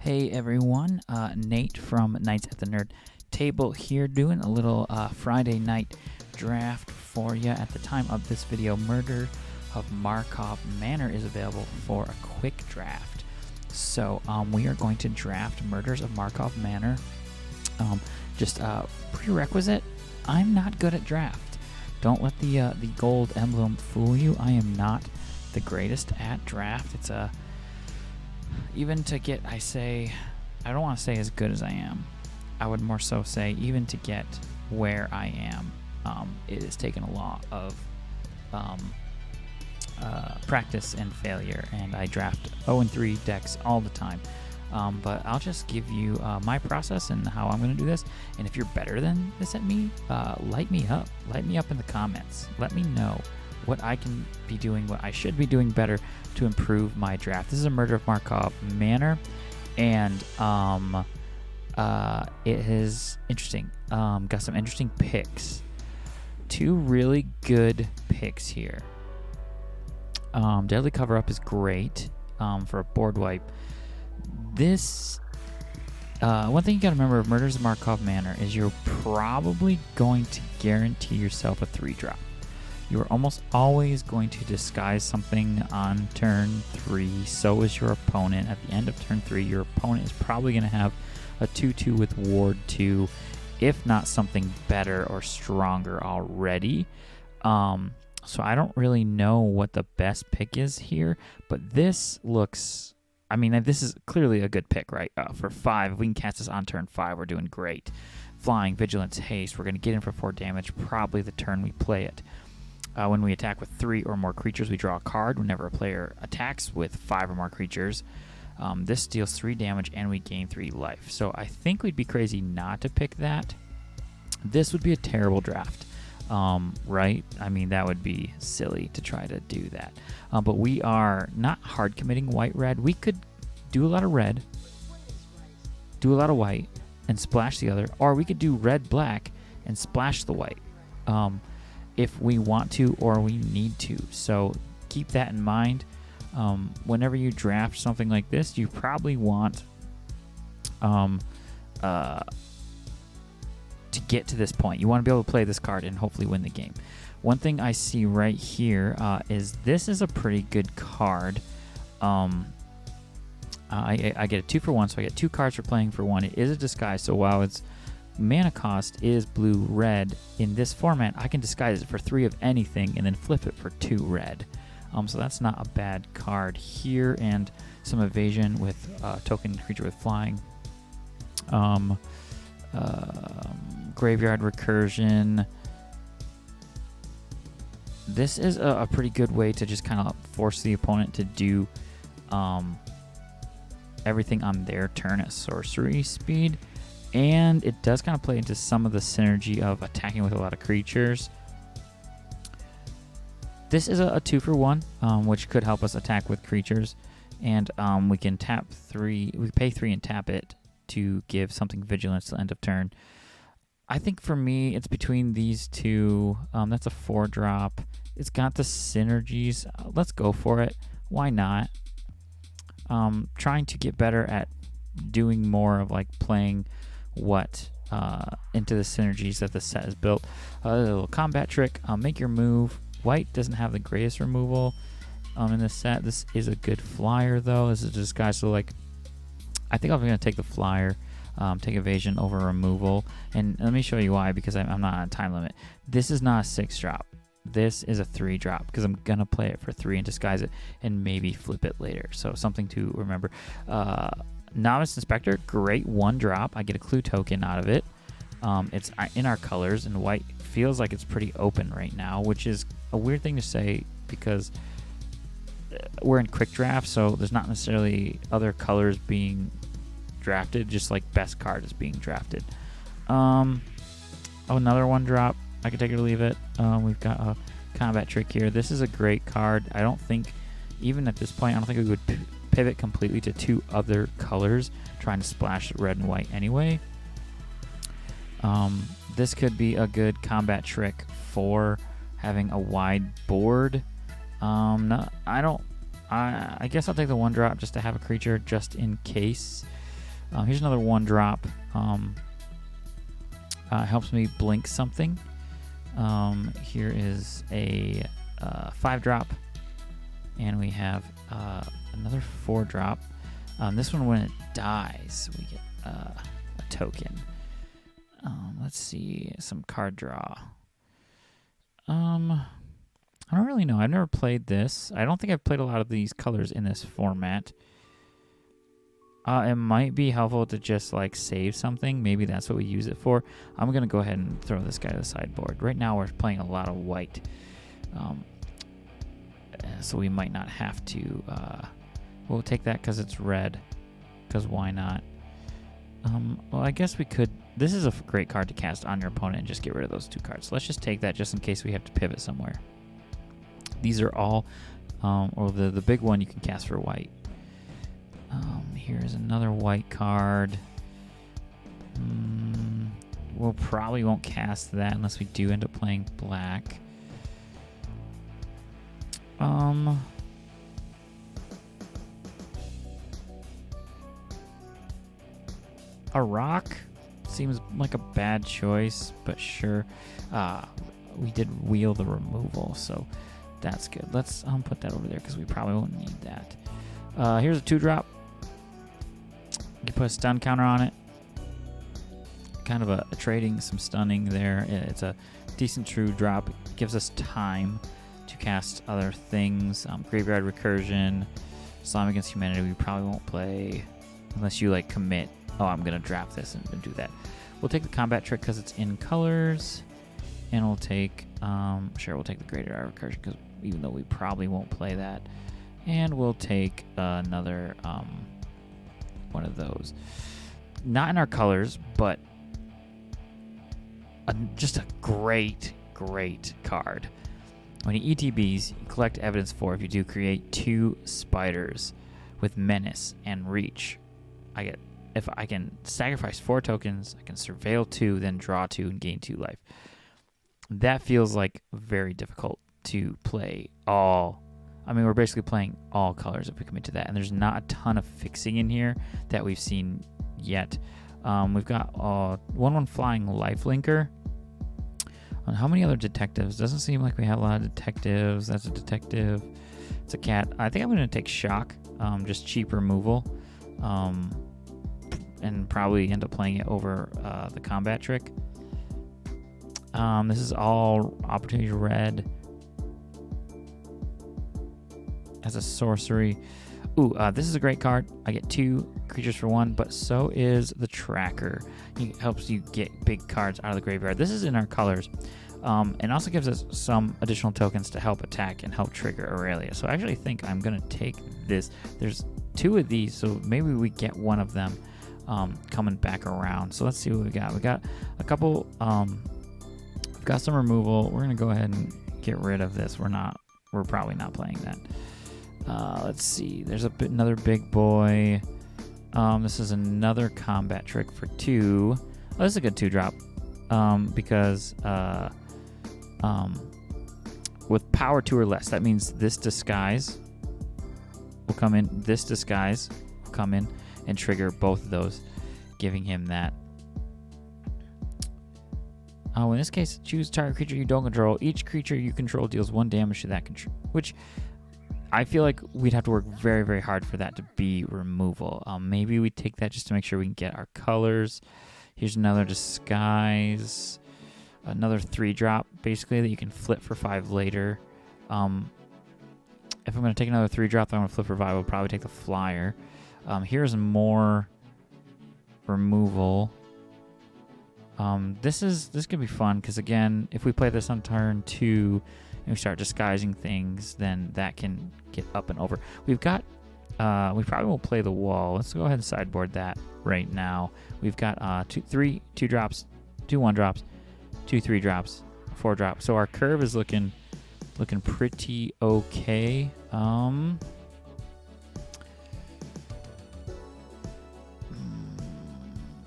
Hey everyone, Nate from Knights at the Nerd Table here doing a little Friday night draft for you. At the time of this video, Murder of Markov Manor is available for a quick draft. So we are going to draft Murders of Markov Manor. Just prerequisite, I'm not good at draft. Don't let the gold emblem fool you. I am not the greatest at draft. It's even to get, I don't want to say as good as I am. I would more so say even to get where I am, it has taken a lot of practice and failure, and I draft 0-3 decks all the time. But I'll just give you my process and how I'm going to do this. And if you're better than this at me, light me up. Light me up in the comments. Let me know what I can be doing, what I should be doing better to improve my draft. This is a Murder of Markov Manor, and it is interesting. Got some interesting picks. Two really good picks here. Deadly Cover Up is great for a board wipe. This one thing you got to remember of Murders of Markov Manor is you're probably going to guarantee yourself a 3-drop. You're almost always going to disguise something on turn 3. So is your opponent. At the end of turn 3, your opponent is probably going to have a 2/2 with Ward 2, if not something better or stronger already. So I don't really know what the best pick is here, but this looks... I mean, this is clearly a good pick, right? For 5, if we can cast this on turn 5, we're doing great. Flying, Vigilance, Haste. We're going to get in for 4 damage, probably the turn we play it. When we attack with 3 or more creatures, we draw a card. Whenever a player attacks with 5 or more creatures, this deals 3 damage and we gain 3 life. So I think we'd be crazy not to pick that. This would be a terrible draft, right? I mean, that would be silly to try to do that. But we are not hard committing white-red. We could do a lot of red, do a lot of white, and splash the other. Or we could do red-black and splash the white. If we want to or we need to. So keep that in mind. Whenever you draft something like this, you probably want to get to this point. You want to be able to play this card and hopefully win the game. One thing I see right here is this is a pretty good card. I get a 2 for 1, so I get 2 cards for playing for 1. It is a disguise, so while its mana cost is blue-red, in this format, I can disguise it for 3 of anything and then flip it for 2 red. So that's not a bad card here, and some evasion with token creature with flying. Graveyard Recursion. This is a pretty good way to just kind of force the opponent to do everything on their turn at sorcery speed. And it does kind of play into some of the synergy of attacking with a lot of creatures. This is a 2 for 1, which could help us attack with creatures. And we can tap 3, we pay 3 and tap it to give something vigilance to the end of turn. I think for me, it's between these two. That's a 4-drop. It's got the synergies. Let's go for it. Why not? Trying to get better at doing more of like playing what into the synergies that the set is built. A little combat trick. Make your move. White doesn't have the greatest removal in the set. This is a good flyer though. This is a disguise. So like, I think I'm going to take the flyer. Take evasion over removal, and let me show you why, because I'm not on a time limit. This is not a 6-drop. This is a 3-drop because I'm gonna play it for 3 and disguise it and maybe flip it later. So something to remember. Novice Inspector, great 1-drop. I get a clue token out of it. It's in our colors, and white feels like it's pretty open right now, which is a weird thing to say because we're in quick draft, so there's not necessarily other colors being drafted, just like best card is being drafted. Another 1-drop. I could take it or leave it. We've got a combat trick here. This is a great card. I don't think, even at this point, I don't think we would pivot completely to 2 other colors, trying to splash red and white anyway. This could be a good combat trick for having a wide board. No, I guess I'll take the 1-drop just to have a creature just in case. Here's another 1-drop. Helps me blink something. Here is a 5-drop, and we have another 4-drop. This one, when it dies, we get a token. Let's see, some card draw. I don't really know. I've never played this. I don't think I've played a lot of these colors in this format. It might be helpful to just like save something. Maybe that's what we use it for. I'm going to go ahead and throw this guy to the sideboard. Right now we're playing a lot of white. So we might not have to. We'll take that because it's red. Because why not? Well, I guess we could. This is a great card to cast on your opponent and just get rid of those 2 cards. So let's just take that just in case we have to pivot somewhere. These are all, or the big one you can cast for white. Here's another white card. We'll probably won't cast that unless we do end up playing black. A rock seems like a bad choice, but sure. We did wheel the removal, so that's good. Let's put that over there because we probably won't need that. Here's a 2-drop. You put a stun counter on it. Kind of a trading some stunning there. It's a decent true drop. It gives us time to cast other things. Graveyard Recursion, Slime Against Humanity we probably won't play unless you like commit. Oh, I'm going to draft this and do that. We'll take the combat trick because it's in colors. And we'll take, we'll take the Graveyard Recursion because even though we probably won't play that. And we'll take another one of those. Not in our colors, but just a great card. When you ETBs, you collect evidence for. If you do, create 2 spiders with menace and reach. If I can sacrifice 4 tokens, I can surveil 2, then draw 2 and gain 2 life. That feels like very difficult to play all. I mean, we're basically playing all colors if we commit to that, and there's not a ton of fixing in here that we've seen yet. We've got 1/1 flying lifelinker. How many other detectives? Doesn't seem like we have a lot of detectives. That's a detective. It's a cat. I think I'm going to take shock, just cheap removal, and probably end up playing it over the combat trick. This is all opportunity red. As a sorcery. Ooh, this is a great card. I get 2 creatures for 1, but so is the tracker. It helps you get big cards out of the graveyard. This is in our colors. And also gives us some additional tokens to help attack and help trigger Aurelia. So I actually think I'm going to take this. There's 2 of these, so maybe we get one of them coming back around. So let's see what we got. We got a couple, we've got some removal. We're going to go ahead and get rid of this. We're probably not playing that. Let's see. There's another big boy. This is another combat trick for 2. Oh, this is a good 2-drop. Because with power 2 or less, that means this disguise will come in. This disguise will come in and trigger both of those, giving him that. In this case, choose target creature you don't control. Each creature you control deals 1 damage to that control, which I feel like we'd have to work very, very hard for that to be removal. Maybe we take that just to make sure we can get our colors. Here's another disguise. Another 3-drop, basically, that you can flip for 5 later. If I'm going to take another 3-drop that I'm going to flip for 5, I'll probably take the flyer. Here's more removal. This could be fun, because again, if we play this on turn 2, and we start disguising things, then that can get up and over. We've got, we probably won't play the wall. Let's go ahead and sideboard that right now. We've got 2 drops, 2 1-drops, 2 3-drops, 4-drops. So our curve is looking pretty okay.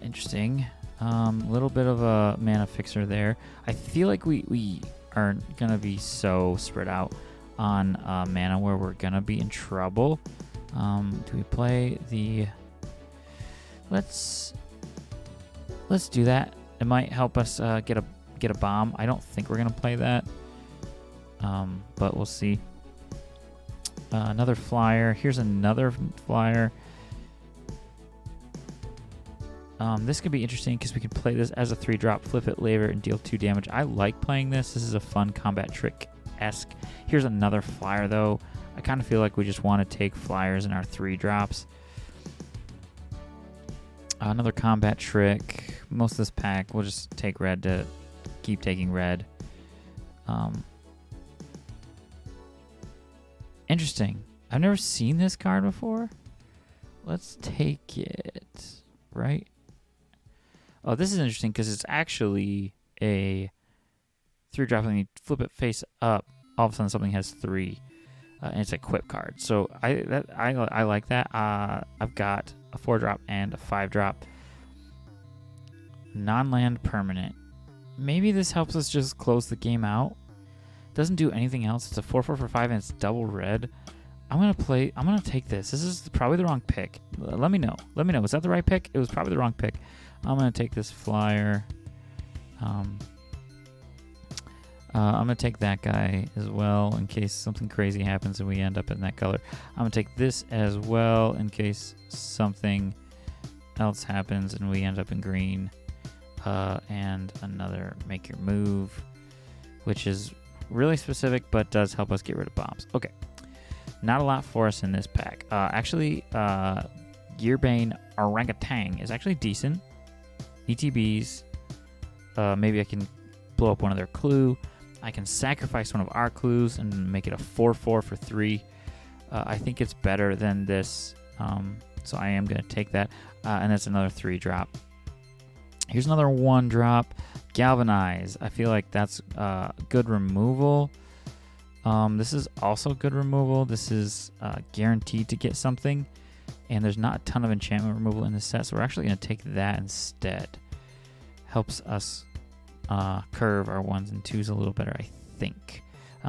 Interesting. Little bit of a mana fixer there. I feel like we aren't gonna be so spread out on mana where we're gonna be in trouble. Do we play the Let's do that. It might help us get a bomb. I don't think we're gonna play that, but we'll see. Another flyer. Here's another flyer. This could be interesting because we can play this as a 3-drop, flip it later, and deal 2 damage. I like playing this. This is a fun combat trick-esque. Here's another flyer, though. I kind of feel like we just want to take flyers in our 3-drops. Another combat trick. Most of this pack, we'll just take red to keep taking red. Interesting. I've never seen this card before. Let's take it, right? Oh, this is interesting because it's actually a 3-drop, and you flip it face up. All of a sudden, something has 3, and it's a equip card. So I like that. I've got a 4-drop and a 5-drop. Non-land permanent. Maybe this helps us just close the game out. Doesn't do anything else. It's a 4/4 for 5, and it's double red. I'm gonna take this. This is probably the wrong pick. Let me know. Was that the right pick? It was probably the wrong pick. I'm gonna take this flyer. I'm gonna take that guy as well in case something crazy happens and we end up in that color. I'm gonna take this as well in case something else happens and we end up in green. And another make your move, which is really specific but does help us get rid of bombs. Okay. Not a lot for us in this pack. Actually, Gearbane Orangutan is actually decent. ETBs. Maybe I can blow up one of their clue. I can sacrifice one of our clues and make it a 4/4 for 3. I think it's better than this, so I am going to take that. And that's another 3-drop. Here's another 1-drop. Galvanize. I feel like that's good removal. This is also good removal. This is guaranteed to get something, and there's not a ton of enchantment removal in this set, so we're actually going to take that instead. Helps us curve our 1s and 2s a little better, I think.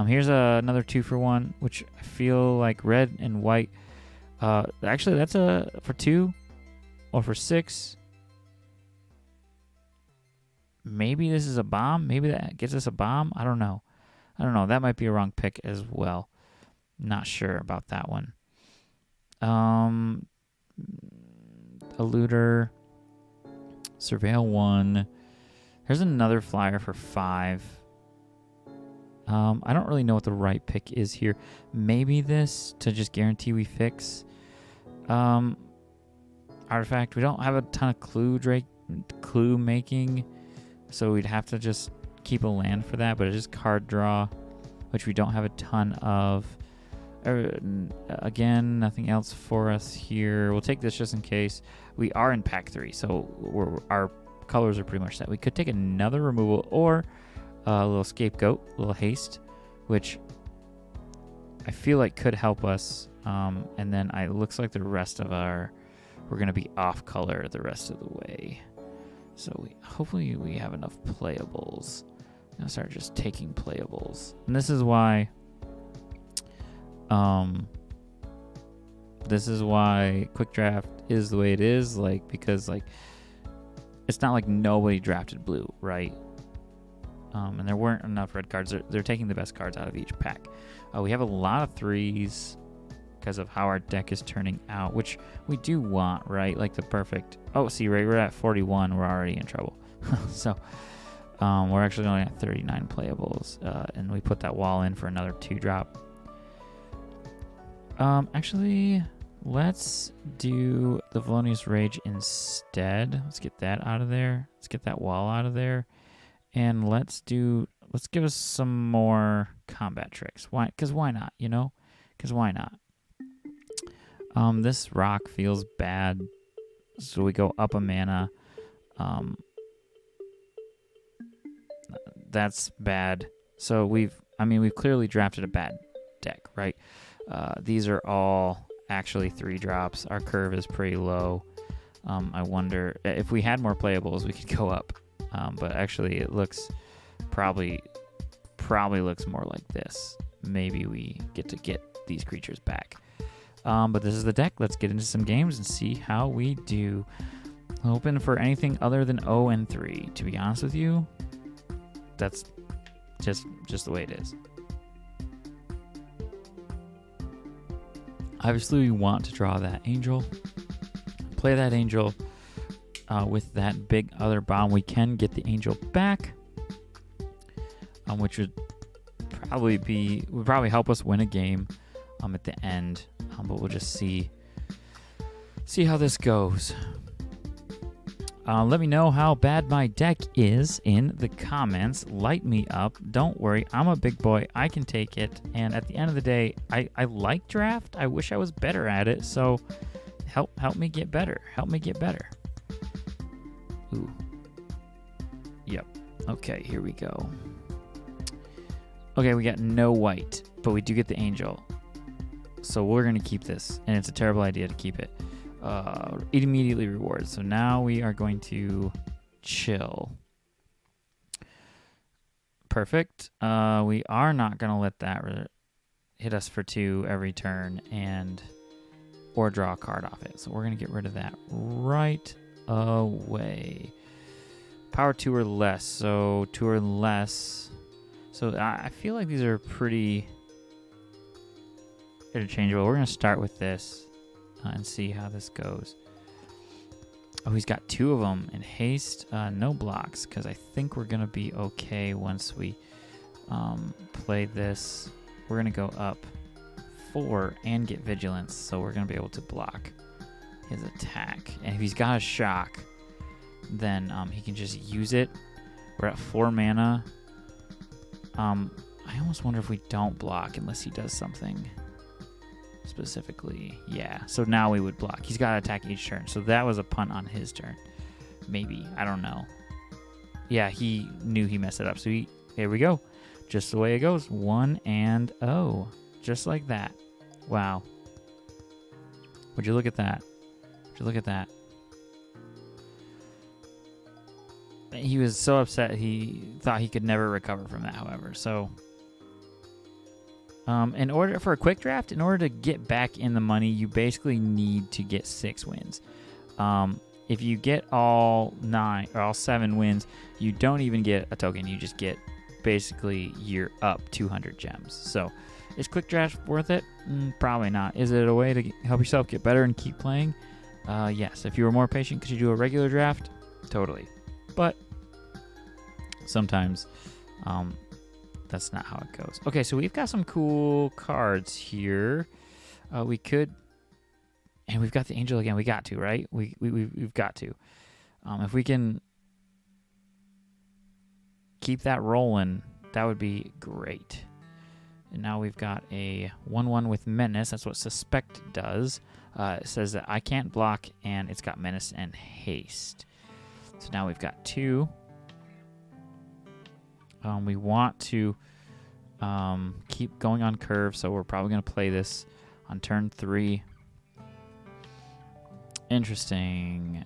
Here's another 2-for-1, which I feel like red and white. Actually, that's a for 2 or for 6. Maybe this is a bomb. Maybe that gets us a bomb. I don't know. That might be a wrong pick as well. Not sure about that one. Eluder. Surveil 1. Here's another flyer for 5. I don't really know what the right pick is here. Maybe this to just guarantee we fix. Artifact. We don't have a ton of clue making, so we'd have to just keep a land for that, but it is card draw, which we don't have a ton of. Again, nothing else for us here. We'll take this just in case. We are in pack 3, so our colors are pretty much set. We could take another removal or a little scapegoat, a little haste, which I feel like could help us. And then it looks like the rest of we're going to be off color the rest of the way. So hopefully we have enough playables. I'm going to start just taking playables. And this is why quick draft is the way it is, because it's not like nobody drafted blue, right? And there weren't enough red cards. They're taking the best cards out of each pack. We have a lot of 3s because of how our deck is turning out, which we do want, right? Like the perfect. Oh, see, right, we're at 41. We're already in trouble. So we're actually only at 39 playables, and we put that wall in for another 2-drop. Actually, let's do the Valonious Rage instead. Let's get that out of there. Let's get that wall out of there. And let's give us some more combat tricks. Why? Because why not, you know? Because why not? This rock feels bad. So we go up a mana. That's bad. So we've clearly drafted a bad deck, right? These are all actually 3-drops. Our curve is pretty low. I wonder if we had more playables, we could go up. But actually, it looks probably looks more like this. Maybe we get these creatures back. But this is the deck. Let's get into some games and see how we do. Hoping for anything other than 0 and 3. To be honest with you, that's just the way it is. Obviously, we want to draw that angel. Play that angel with that big other bomb. We can get the angel back, which would probably help us win a game at the end. But we'll just see how this goes. Let me know how bad my deck is in the comments. Light me up. Don't worry, I'm a big boy. I can take it. And at the end of the day, I like draft. I wish I was better at it. So help me get better. Help me get better. Ooh. Yep. Okay, here we go. Okay, we got no white, but we do get the angel. So we're going to keep this. And it's a terrible idea to keep it. It immediately rewards. So now we are going to chill. Perfect. We are not going to let that hit us for 2 every turn or draw a card off it. So we're going to get rid of that right away. Power 2 or less. So 2 or less. So I feel like these are pretty interchangeable. We're going to start with this. And see how this goes. Oh, he's got 2 of them in haste. No blocks, because I think we're going to be okay once we play this. We're going to go up 4 and get vigilance, so we're going to be able to block his attack. And if he's got a shock, then he can just use it. We're at 4 mana. I almost wonder if we don't block unless he does something specifically. Yeah, so now we would block. He's got to attack each turn, so that was a punt on his turn. Maybe, I don't know. Yeah, he knew he messed it up, so here we go. Just the way it goes. 1 and 0. Just like that. Wow. Would you look at that? Would you look at that? He was so upset he thought he could never recover from that, however, so in order for a quick draft, in order to get back in the money, you basically need to get 6 wins. If you get all 9 or all 7 wins, you don't even get a token. You just get basically you're up 200 gems. So is quick draft worth it? Probably not. Is it a way to help yourself get better and keep playing? Yes. If you were more patient, could you do a regular draft? Totally. But sometimes that's not how it goes. Okay, so we've got some cool cards here. We could, and we've got the angel again. We got to, right? We've got to. If we can keep that rolling, that would be great. And now we've got a 1/1 with menace. That's what suspect does. It says that I can't block, and it's got menace and haste. So now we've got 2. We want to keep going on curve, so we're probably going to play this on turn 3. Interesting.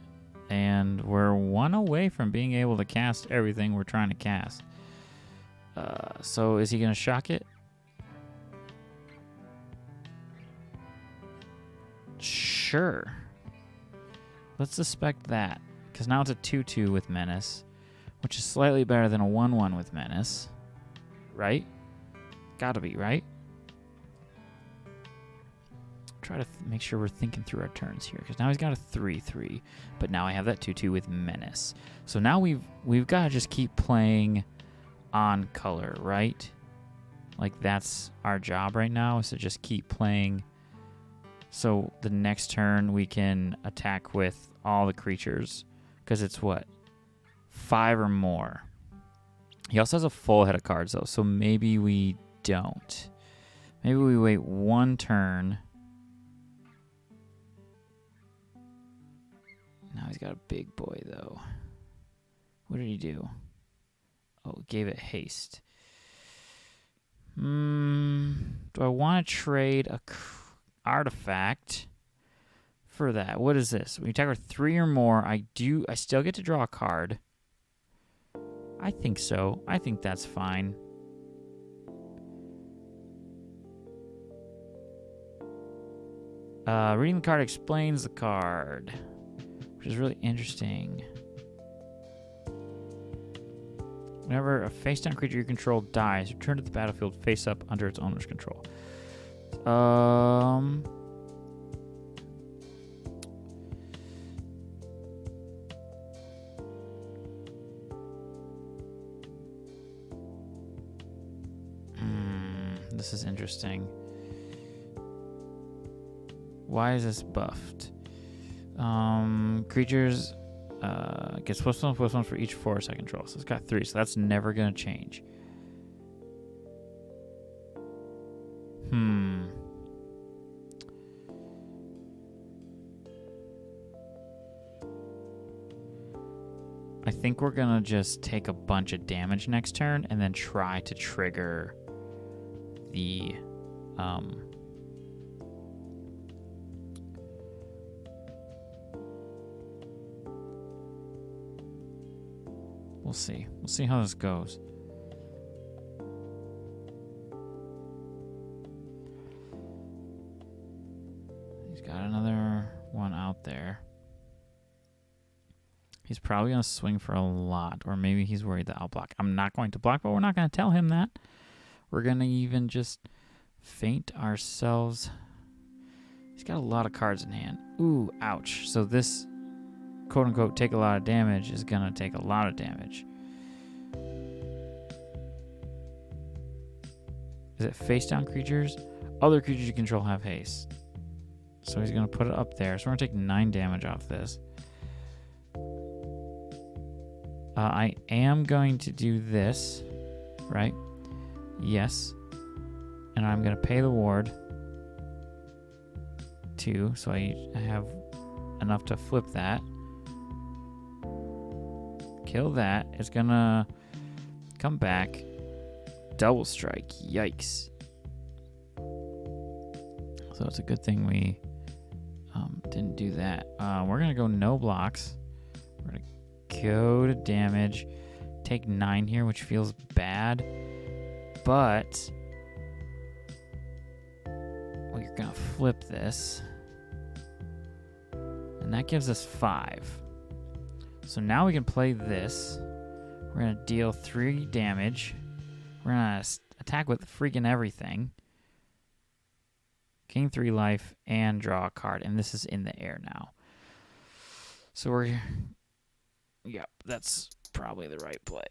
And we're 1 away from being able to cast everything we're trying to cast. So is he going to shock it? Sure. Let's suspect that, because now it's a 2/2 with menace, which is slightly better than a 1/1 with menace, right? Gotta be, right? Try to make sure we're thinking through our turns here, because now he's got a 3/3, but now I have that 2/2 with menace. So now we've got to just keep playing on color, right? Like that's our job right now, is to just keep playing. So the next turn we can attack with all the creatures, because it's what? 5 or more. He also has a full head of cards though, so maybe we don't. Maybe we wait 1 turn. Now he's got a big boy though. What did he do? Oh, gave it haste. Do I want to trade a artifact for that? What is this? When you attack with 3 or more, I still get to draw a card. I think so. I think that's fine. Reading the card explains the card. which is really interesting. Whenever a face-down creature you control dies, return to the battlefield face up under its owner's control. This is interesting. Why is this buffed? Creatures gets +1/+1 for each forest I control. So it's got 3, so that's never going to change. I think we're going to just take a bunch of damage next turn and then try to trigger the we'll see. We'll see how this goes. He's got another one out there. He's probably going to swing for a lot, or maybe he's worried that I'll block. I'm not going to block, but we're not going to tell him that. We're going to even just feint ourselves. He's got a lot of cards in hand. Ooh, ouch. So this, quote-unquote, take a lot of damage is going to take a lot of damage. Is it face-down creatures? Other creatures you control have haste. So he's going to put it up there. So we're going to take 9 damage off this. I am going to do this, right? Yes. And I'm going to pay the ward 2, so I have enough to flip that. Kill that. It's going to come back. Double strike. Yikes. So it's a good thing we didn't do that. We're going to go no blocks. We're going to go to damage. Take 9 here, which feels bad. But we're going to flip this. And that gives us 5. So now we can play this. We're going to deal 3 damage. We're going to attack with freaking everything. Gain 3 life and draw a card. And this is in the air now. So we're... Yep, that's probably the right play.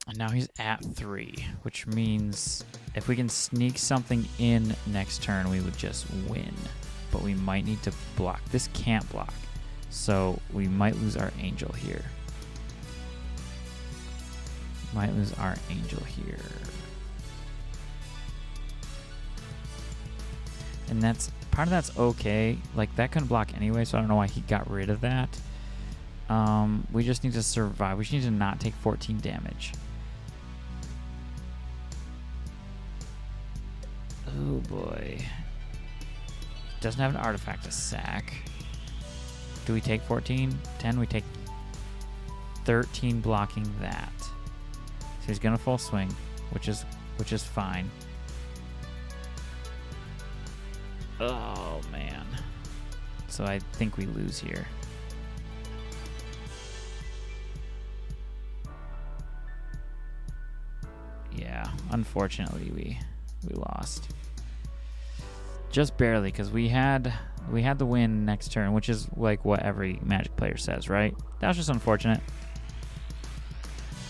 And now he's at 3, which means if we can sneak something in next turn, we would just win. But we might need to block. This can't block. So we might lose our angel here. Might lose our angel here. And that's part of that's okay. Like, that couldn't block anyway, so I don't know why he got rid of that. We just need to survive. We just need to not take 14 damage. Oh boy. Doesn't have an artifact to sack. Do we take 14? 10? We take 13 blocking that. So he's gonna full swing, which is fine. Oh man. So I think we lose here. Yeah, unfortunately we lost. Just barely, because we had the win next turn, which is like what every Magic player says, right? That was just unfortunate.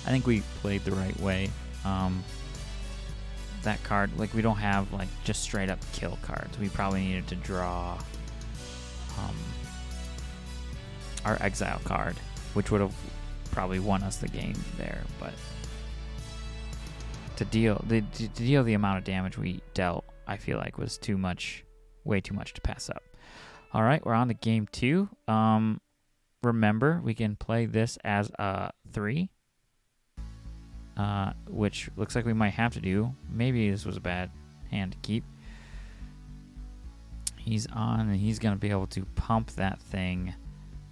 I think we played the right way. That card, like, we don't have like just straight up kill cards. We probably needed to draw our exile card, which would have probably won us the game there. But to deal the amount of damage we dealt, I feel like was too much, way too much to pass up. All right, we're on to game 2. Remember, we can play this as a 3. Which looks like we might have to do. Maybe this was a bad hand to keep. He's on, and he's going to be able to pump that thing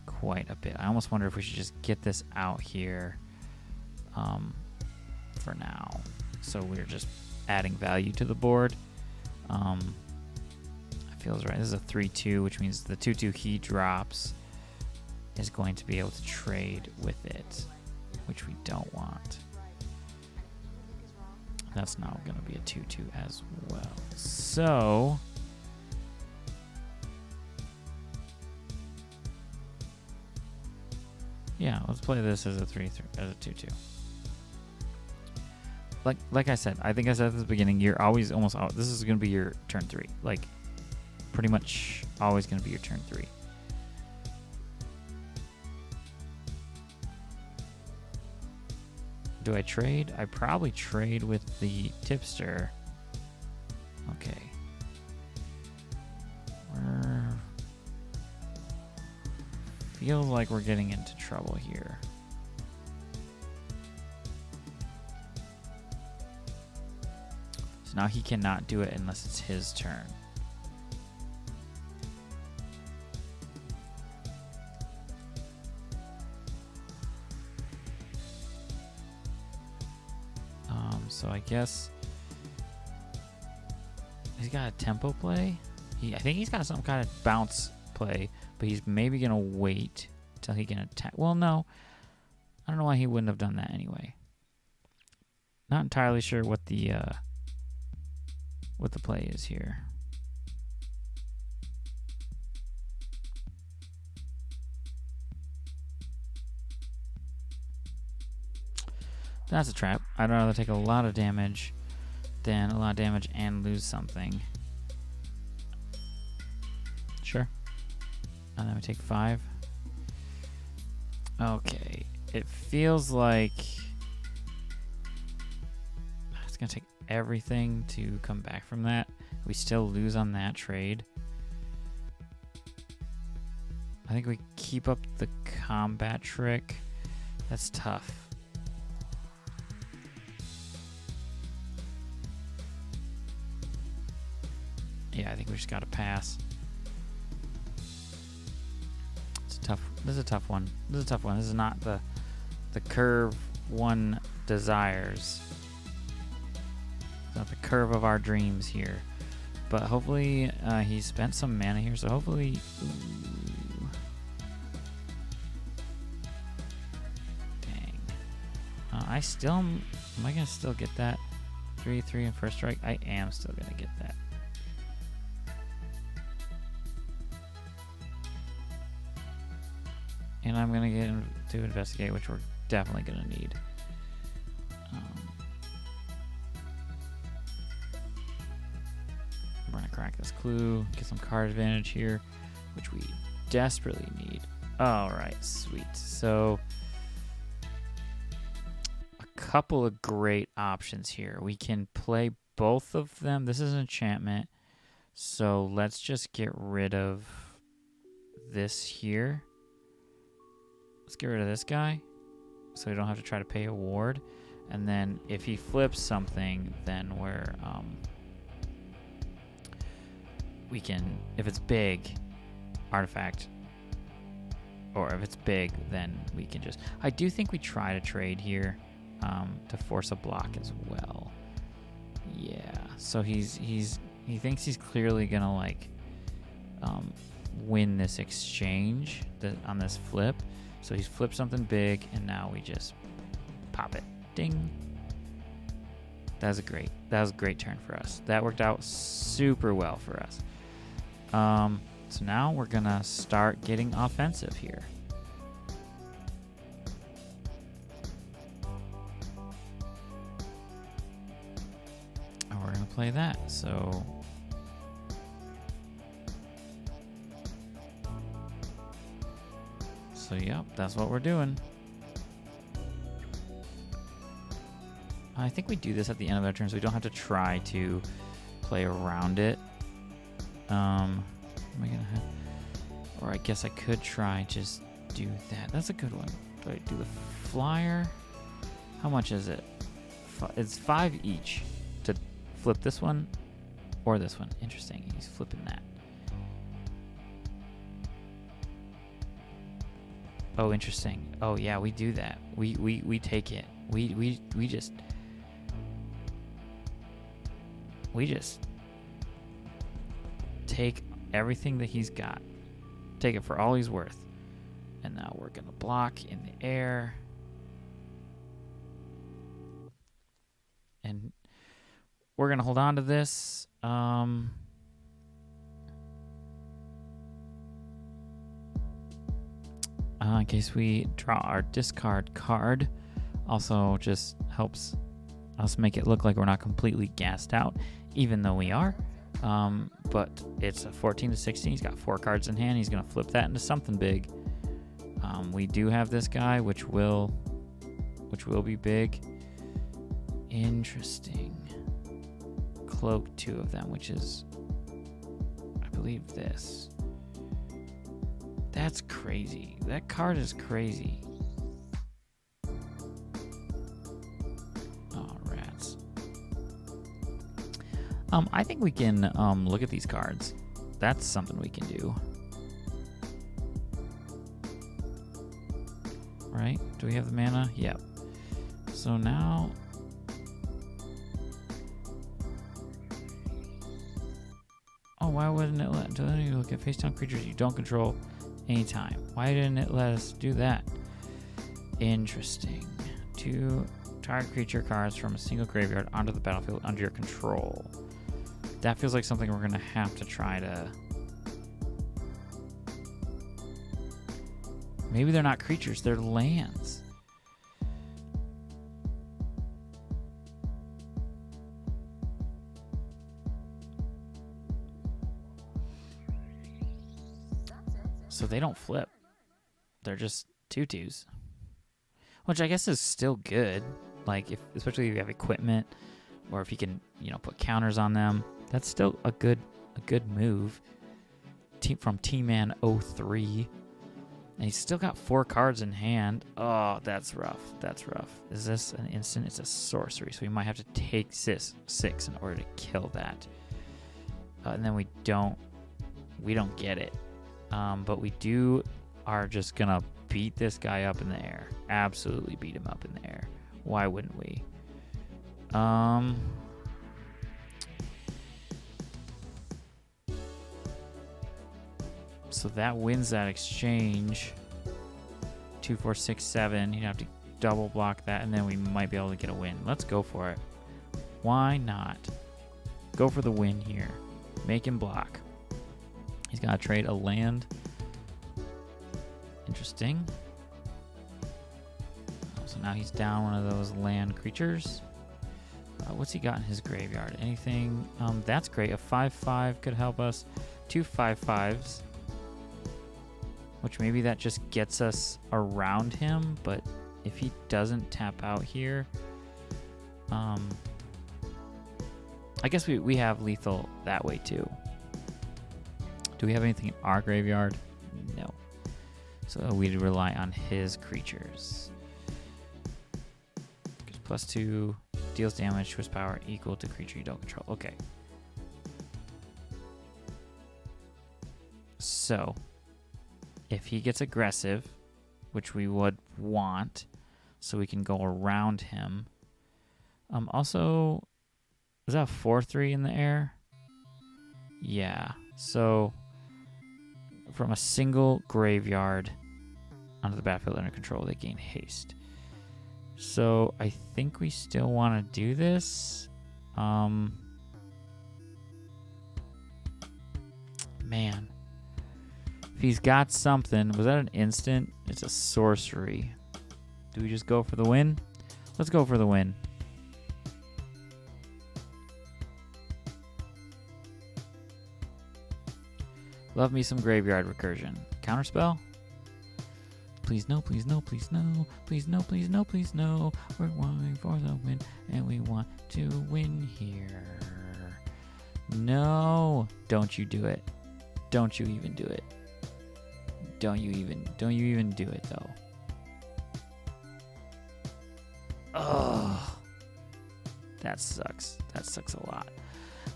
quite a bit. I almost wonder if we should just get this out here for now. So we're just adding value to the board. I feels right. This is a 3-2, which means the 2-2 he drops is going to be able to trade with it, which we don't want. That's now going to be a 2-2 as well. So yeah, let's play this as a 3-3, as a 2-2. Like I said, I think I said at the beginning, you're always almost this is going to be your turn 3. Like pretty much always going to be your turn 3. Do I trade? I probably trade with the tipster. Okay. Feels like we're getting into trouble here. So now he cannot do it unless it's his turn. So I guess he's got a tempo play. I think he's got some kind of bounce play, but he's maybe gonna wait till he can attack. Well, no, I don't know why he wouldn't have done that anyway. Not entirely sure what the play is here. That's a trap. I'd rather take a lot of damage than a lot of damage and lose something. Sure. And then we take 5. Okay. It feels like it's going to take everything to come back from that. We still lose on that trade. I think we keep up the combat trick. That's tough. Yeah, I think we just got to pass. It's tough. This is a tough one. This is a tough one. This is not the curve one desires. It's not the curve of our dreams here. But hopefully he spent some mana here, so hopefully... Ooh. Dang. I still... Am I going to still get that? 3/3 and first strike? I am still going to get that. And I'm going to get to investigate, which we're definitely going to need. We're going to crack this clue, get some card advantage here, which we desperately need. All right, sweet. So a couple of great options here. We can play both of them. This is an enchantment. So let's just get rid of this here. Let's get rid of this guy so we don't have to try to pay a ward. And then if he flips something, then we can, if it's big, artifact, or if it's big, then we can just, I do think we try to trade here to force a block as well. Yeah, so he thinks he's clearly gonna like win this exchange on this flip. So he's flipped something big, and now we just pop it. Ding. That was a great turn for us. That worked out super well for us. So now we're going to start getting offensive here. And we're going to play that. So... So, yep, that's what we're doing. I think we do this at the end of our turn, so we don't have to try to play around it. Am I gonna have... Or I guess I could try just do that. That's a good one. Do I do the flyer? How much is it? It's 5 each to flip this one or this one. Interesting. He's flipping that. Oh, interesting. Oh, yeah, we do that. We take it. We just take everything that he's got. Take it for all he's worth. And now we're going to block in the air. And we're going to hold on to this. In case we draw our discard card. Also just helps us make it look like we're not completely gassed out, even though we are. But it's a 14 to 16. He's got 4 cards in hand. He's going to flip that into something big. We do have this guy, which will be big. Interesting. Cloak 2 of them, which is, I believe, this. That's crazy. That card is crazy. Oh, rats. I think we can look at these cards. That's something we can do. Right? Do we have the mana? Yep. So now... Oh, why wouldn't it let you look at face-down creatures you don't control anytime? Why didn't it let us do that? Interesting. 2 target creature cards from a single graveyard onto the battlefield under your control. That feels like something we're going to have to try to... Maybe they're not creatures, they're lands. So they don't flip. They're just 2/2s. Which I guess is still good. Like, especially if you have equipment, or if you can, put counters on them. That's still a good move. From T-Man 03. And he's still got 4 cards in hand. Oh, that's rough. That's rough. Is this an instant? It's a sorcery, so we might have to take 6 in order to kill that. And then we don't get it. But we are just gonna beat this guy up in the air. Absolutely beat him up in the air. Why wouldn't we? So that wins that exchange. 2, 4, 6, 7. You'd have to double block that, and then we might be able to get a win. Let's go for it. Why not? Go for the win here. Make him block. He's got to trade a land. Interesting. So now he's down one of those land creatures. What's he got in his graveyard? Anything? That's great. A 5/5 could help us. 2 5/5s. Which maybe that just gets us around him. But if he doesn't tap out here... I guess we have lethal that way too. Do we have anything in our graveyard? No. So we'd rely on his creatures. +2 deals damage to his power equal to creature you don't control. Okay. So, if he gets aggressive, which we would want, so we can go around him. Also, is that a 4/3 in the air? Yeah. So, from a single graveyard onto the battlefield under control, they gain haste. So, I think we still want to do this. Man. If he's got something, was that an instant? It's a sorcery. Do we just go for the win? Let's go for the win. Love me some graveyard recursion. Counterspell? Please no, please no, please no. Please no, please no, please no. We're going for the win, and we want to win here. No. Don't you do it. Don't you even do it. Don't you even do it, though. Oh. That sucks. That sucks a lot.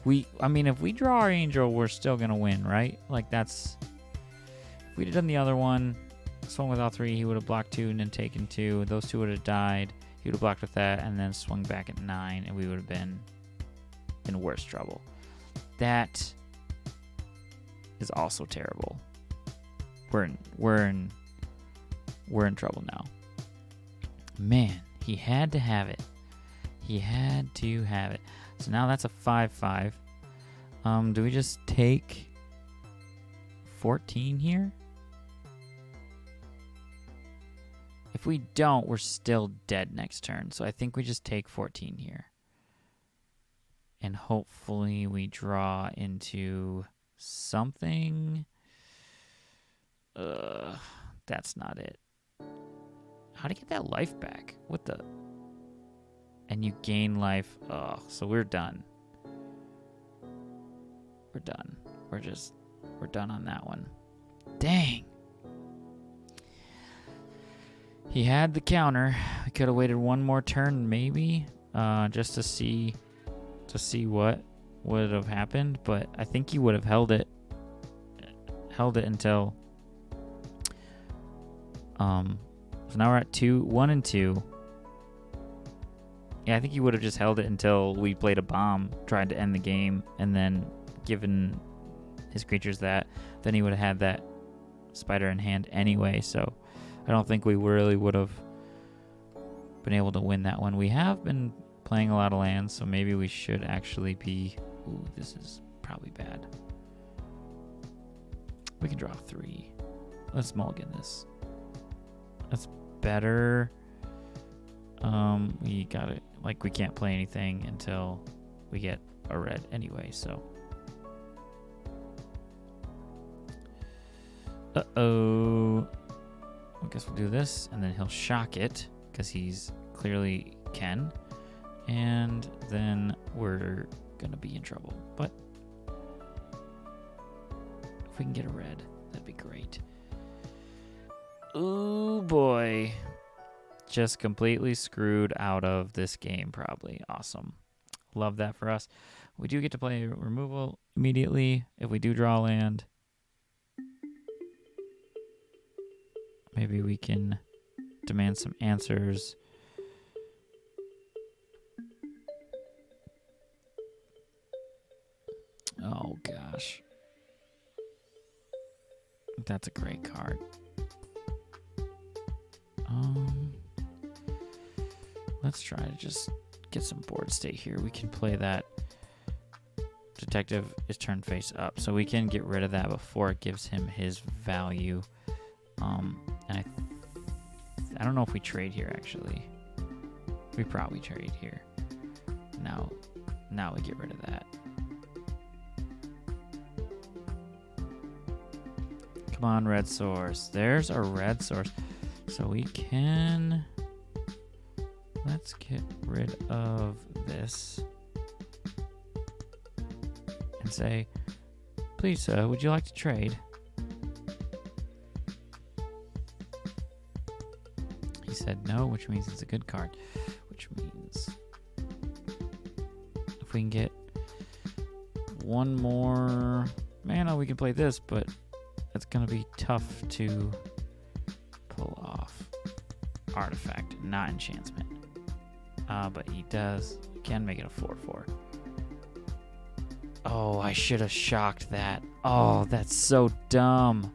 If we draw our angel, we're still going to win, right? Like, that's... If we'd have done the other one, swung with all 3, he would have blocked 2 and then taken 2. Those 2 would have died. He would have blocked with that and then swung back at 9, and we would have been in worse trouble. That is also terrible. We're in trouble now. Man, he had to have it. He had to have it. So now that's a 5-5. Do we just take 14 here? If we don't, we're still dead next turn. So I think we just take 14 here. And hopefully we draw into something. That's not it. How do you get that life back? What the? And you gain life. Oh, so we're done. We're done. We're done on that one. Dang. He had the counter. We could have waited one more turn, maybe, just to see what would have happened. But I think he would have held it until. So now we're at 1 and 2. Yeah, I think he would have just held it until we played a bomb, tried to end the game, and then given his creatures that, then he would have had that spider in hand anyway. So I don't think we really would have been able to win that one. We have been playing a lot of lands, so maybe we should actually be... Ooh, this is probably bad. We can draw 3. Let's mulligan this. That's better. We got it. Like, we can't play anything until we get a red anyway, so. Uh-oh. I guess we'll do this, and then he'll shock it, because he's clearly can. And then we're going to be in trouble. But if we can get a red, that'd be great. Ooh, boy. Just completely screwed out of this game, probably. Awesome. Love that for us. We do get to play removal immediately if we do draw land. Maybe we can demand some answers. Oh, gosh. That's a great card. Let's try to just get some board state here. We can play that. Detective is turned face up, so we can get rid of that before it gives him his value. And I don't know if we trade here, actually. We probably trade here. Now we get rid of that. Come on, red source. There's a red source. So we can... Let's get rid of this. And say, please, would you like to trade? He said no, which means it's a good card. Which means if we can get one more mana, we can play this, but it's going to be tough to pull off. Artifact, not enchantment. But he can make it a 4/4. Oh, I should have shocked that. Oh, that's so dumb.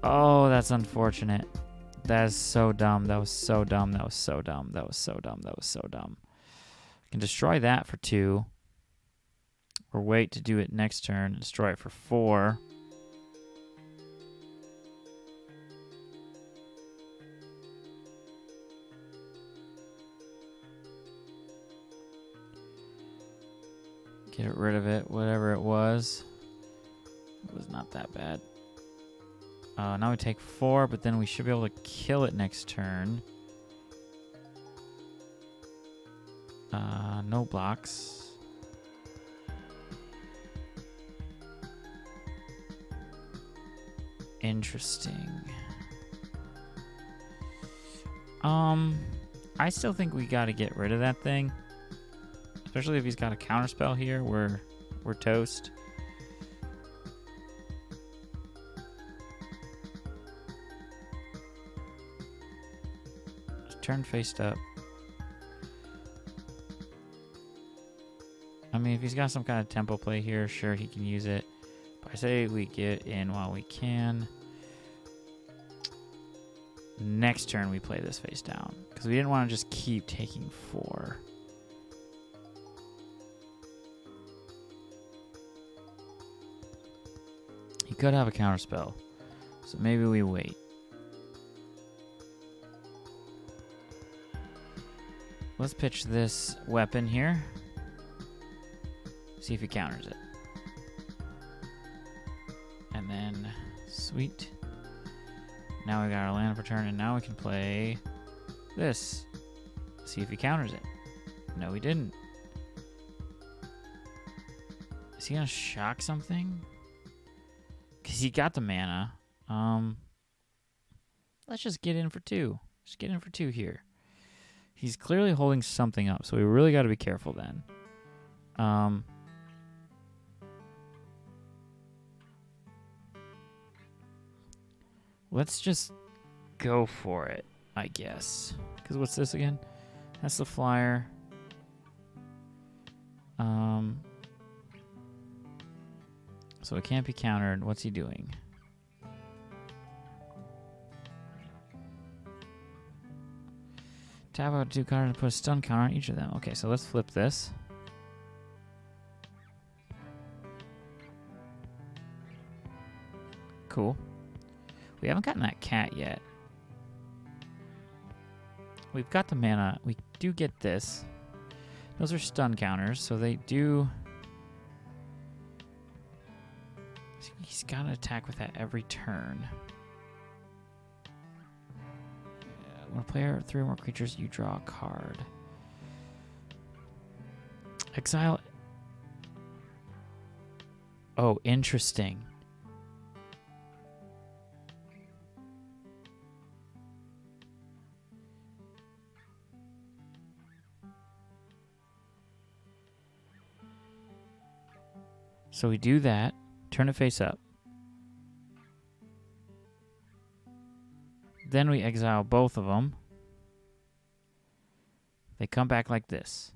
Oh, that's unfortunate. That is so dumb. That was so dumb. That was so dumb. That was so dumb. That was so dumb. I can destroy that for 2. Or wait to do it next turn and destroy it for 4. Get rid of it, whatever it was. It was not that bad. Now we take 4, but then we should be able to kill it next turn. No blocks. Interesting. I still think we gotta get rid of that thing. Especially if he's got a counterspell here, we're toast. Just turn faced up. I mean, if he's got some kind of tempo play here, sure, he can use it. But I say we get in while we can. Next turn we play this face down because we didn't want to just keep taking 4. He could have a counterspell, so maybe we wait. Let's pitch this weapon here. See if he counters it. And then, sweet. Now we got our land for turn, and now we can play this. See if he counters it. No, he didn't. Is he gonna shock something? Because he got the mana. Let's just get in for 2. Just get in for 2 here. He's clearly holding something up, so we really got to be careful then. Let's just go for it, I guess. Because what's this again? That's the flyer. So it can't be countered. What's he doing? Tap out 2 cards and put a stun counter on each of them. Okay, so let's flip this. Cool. We haven't gotten that cat yet. We've got the mana. We do get this. Those are stun counters, so they do... He's got to attack with that every turn. When a player 3 or more creatures, you draw a card. Exile. Oh, interesting. So we do that. Turn it face up. Then we exile both of them. They come back like this.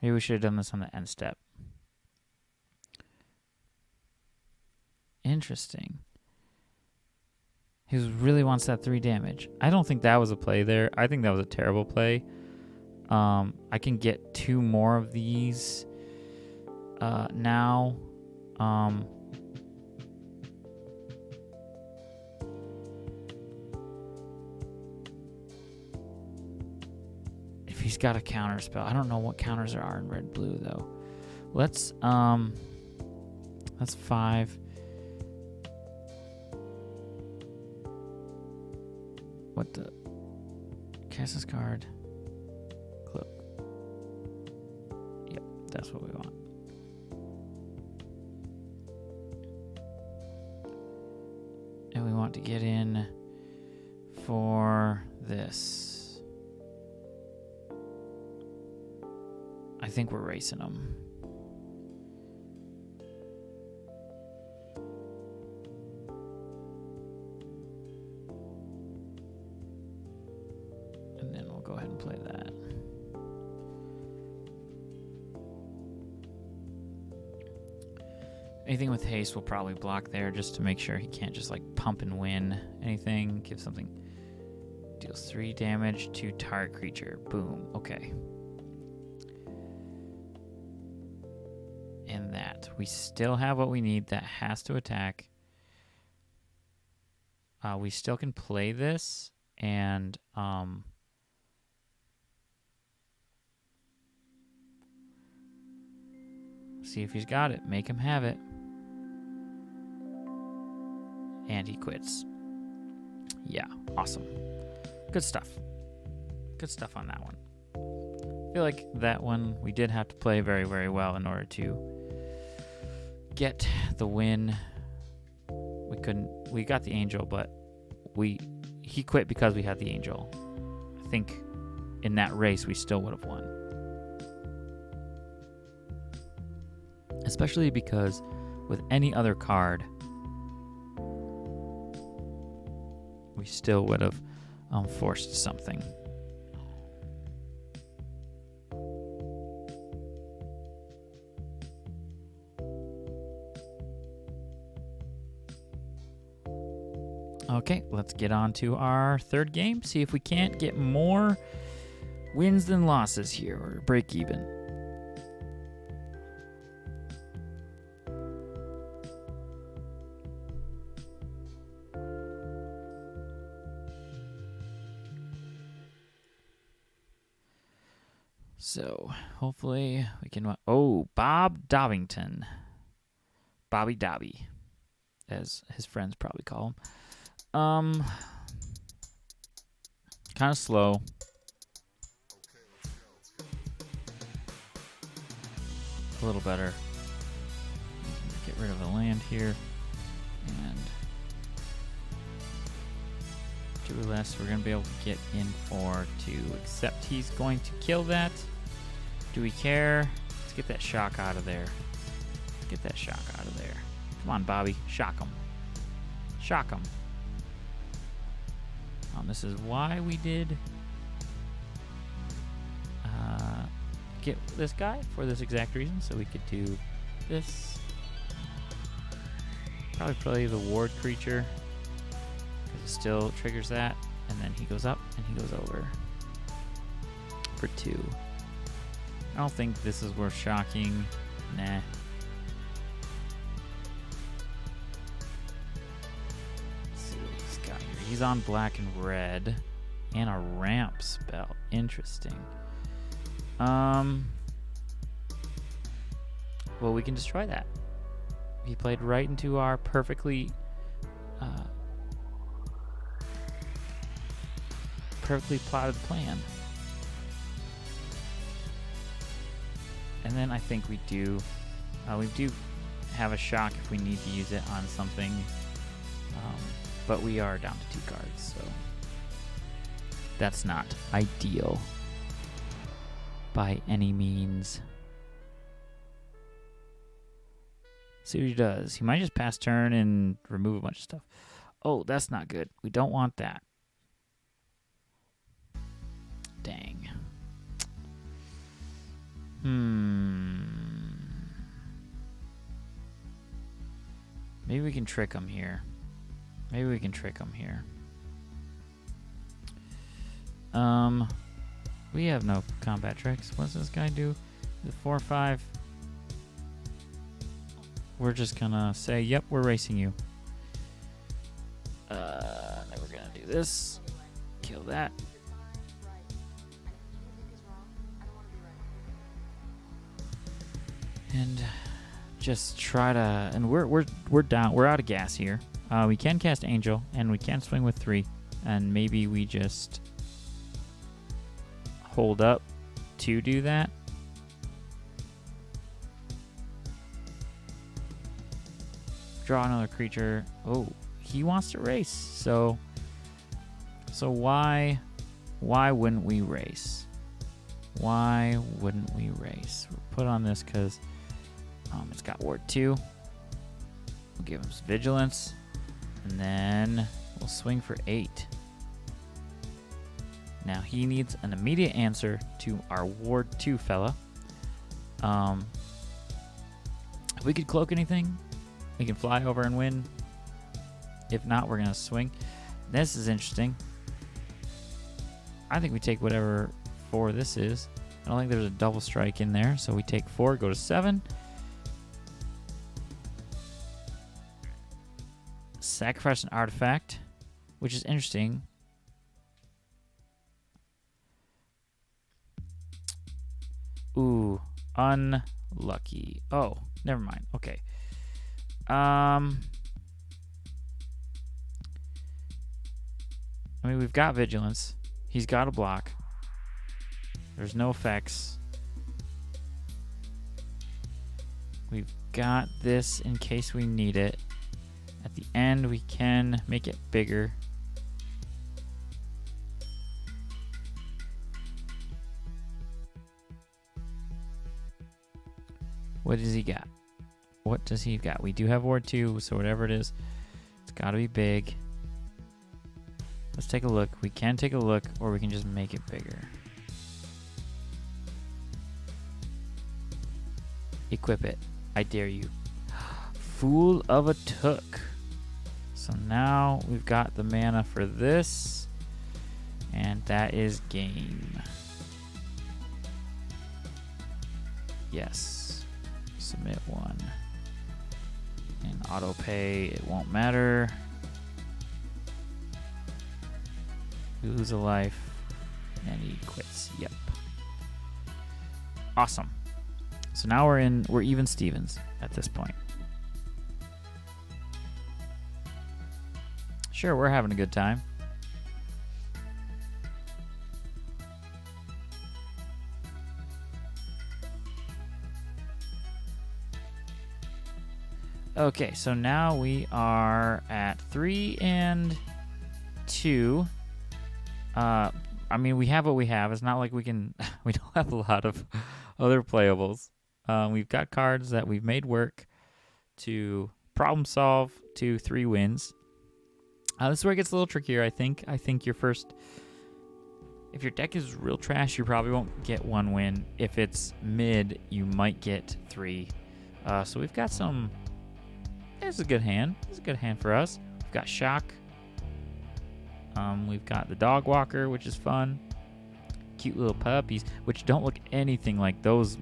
Maybe we should have done this on the end step. Interesting. He really wants that 3 damage. I don't think that was a play there. I think that was a terrible play. I can get 2 more of these now. If he's got a counter spell. I don't know what counters there are in red blue though. That's 5. What the? Cast this card. Clip. Yep, that's what we want. And we want to get in for this. I think we're racing them. And then we'll go ahead and play that. Anything with haste will probably block there just to make sure he can't just like pump and win anything. Give something. Deals 3 damage to target creature. Boom. Okay. And that. We still have what we need. That has to attack. We still can play this and see if he's got it. Make him have it. And he quits. Yeah, awesome. Good stuff. Good stuff on that one. I feel like that one we did have to play very, very well in order to get the win. We got the angel, but he quit because we had the angel. I think in that race we still would have won. Especially because with any other card, we still would have forced something. Okay, let's get on to our third game. See if we can't get more wins than losses here, or break even. So, hopefully we can... Oh, Bob Dobbington. Bobby Dobby, as his friends probably call him. Kind of slow. A little better. Get rid of the land here. And 2 less. We're going to be able to get in for 2. Except he's going to kill that. Do we care? Let's get that shock out of there. Get that shock out of there. Come on, Bobby. Shock him. Shock him. This is why we did get this guy, for this exact reason. So we could do this. Probably play the ward creature, because it still triggers that. And then he goes up and he goes over for 2. I don't think this is worth shocking. Nah. Let's see what he's got here. He's on black and red. And a ramp spell. Interesting. Well, we can destroy that. He played right into our perfectly plotted plan. And then I think we do have a shock if we need to use it on something. But we are down to 2 cards, so that's not ideal by any means. See what he does. He might just pass turn and remove a bunch of stuff. Oh, that's not good. We don't want that. Dang. Maybe we can trick him here. We have no combat tricks. What's this guy do? The 4/5. We're just gonna say, yep, we're racing you. Then we're gonna do this. Kill that. And just try to, and we're down. We're out of gas here. We can cast Angel, and we can swing with 3, and maybe we just hold up to do that. Draw another creature. Oh, he wants to race. So why wouldn't we race? Why wouldn't we race? We'll put on this because it's got Ward 2. We'll give him some Vigilance. And then we'll swing for 8. Now he needs an immediate answer to our Ward 2 fella. If we could cloak anything, we can fly over and win. If not, we're going to swing. This is interesting. I think we take whatever 4 this is. I don't think there's a double strike in there, so we take 4, go to 7. Sacrifice an artifact, which is interesting. Ooh, unlucky. Oh, never mind. Okay. I mean, we've got Vigilance. He's got a block. There's no effects. We've got this in case we need it. At the end, we can make it bigger. What does he got? What does he got? We do have Ward 2, so whatever it is, it's got to be big. Let's take a look. We can take a look, or we can just make it bigger. Equip it. I dare you. Fool of a Took. So now we've got the mana for this, and that is game. Yes. Submit one. And auto pay, it won't matter. You lose a life, and he quits. Yep. Awesome. So now we're even Stevens at this point. Sure, we're having a good time. Okay, so now we are at 3 and 2. I mean, we have what we have. It's not like we don't have a lot of other playables. We've got cards that we've made work to problem solve to 3 wins. This is where it gets a little trickier, I think. I think if your deck is real trash, you probably won't get 1 win. If it's mid, you might get 3. So we've got some. It's a good hand. It's a good hand for us. We've got Shock. We've got the Dog Walker, which is fun. Cute little puppies, which don't look anything like those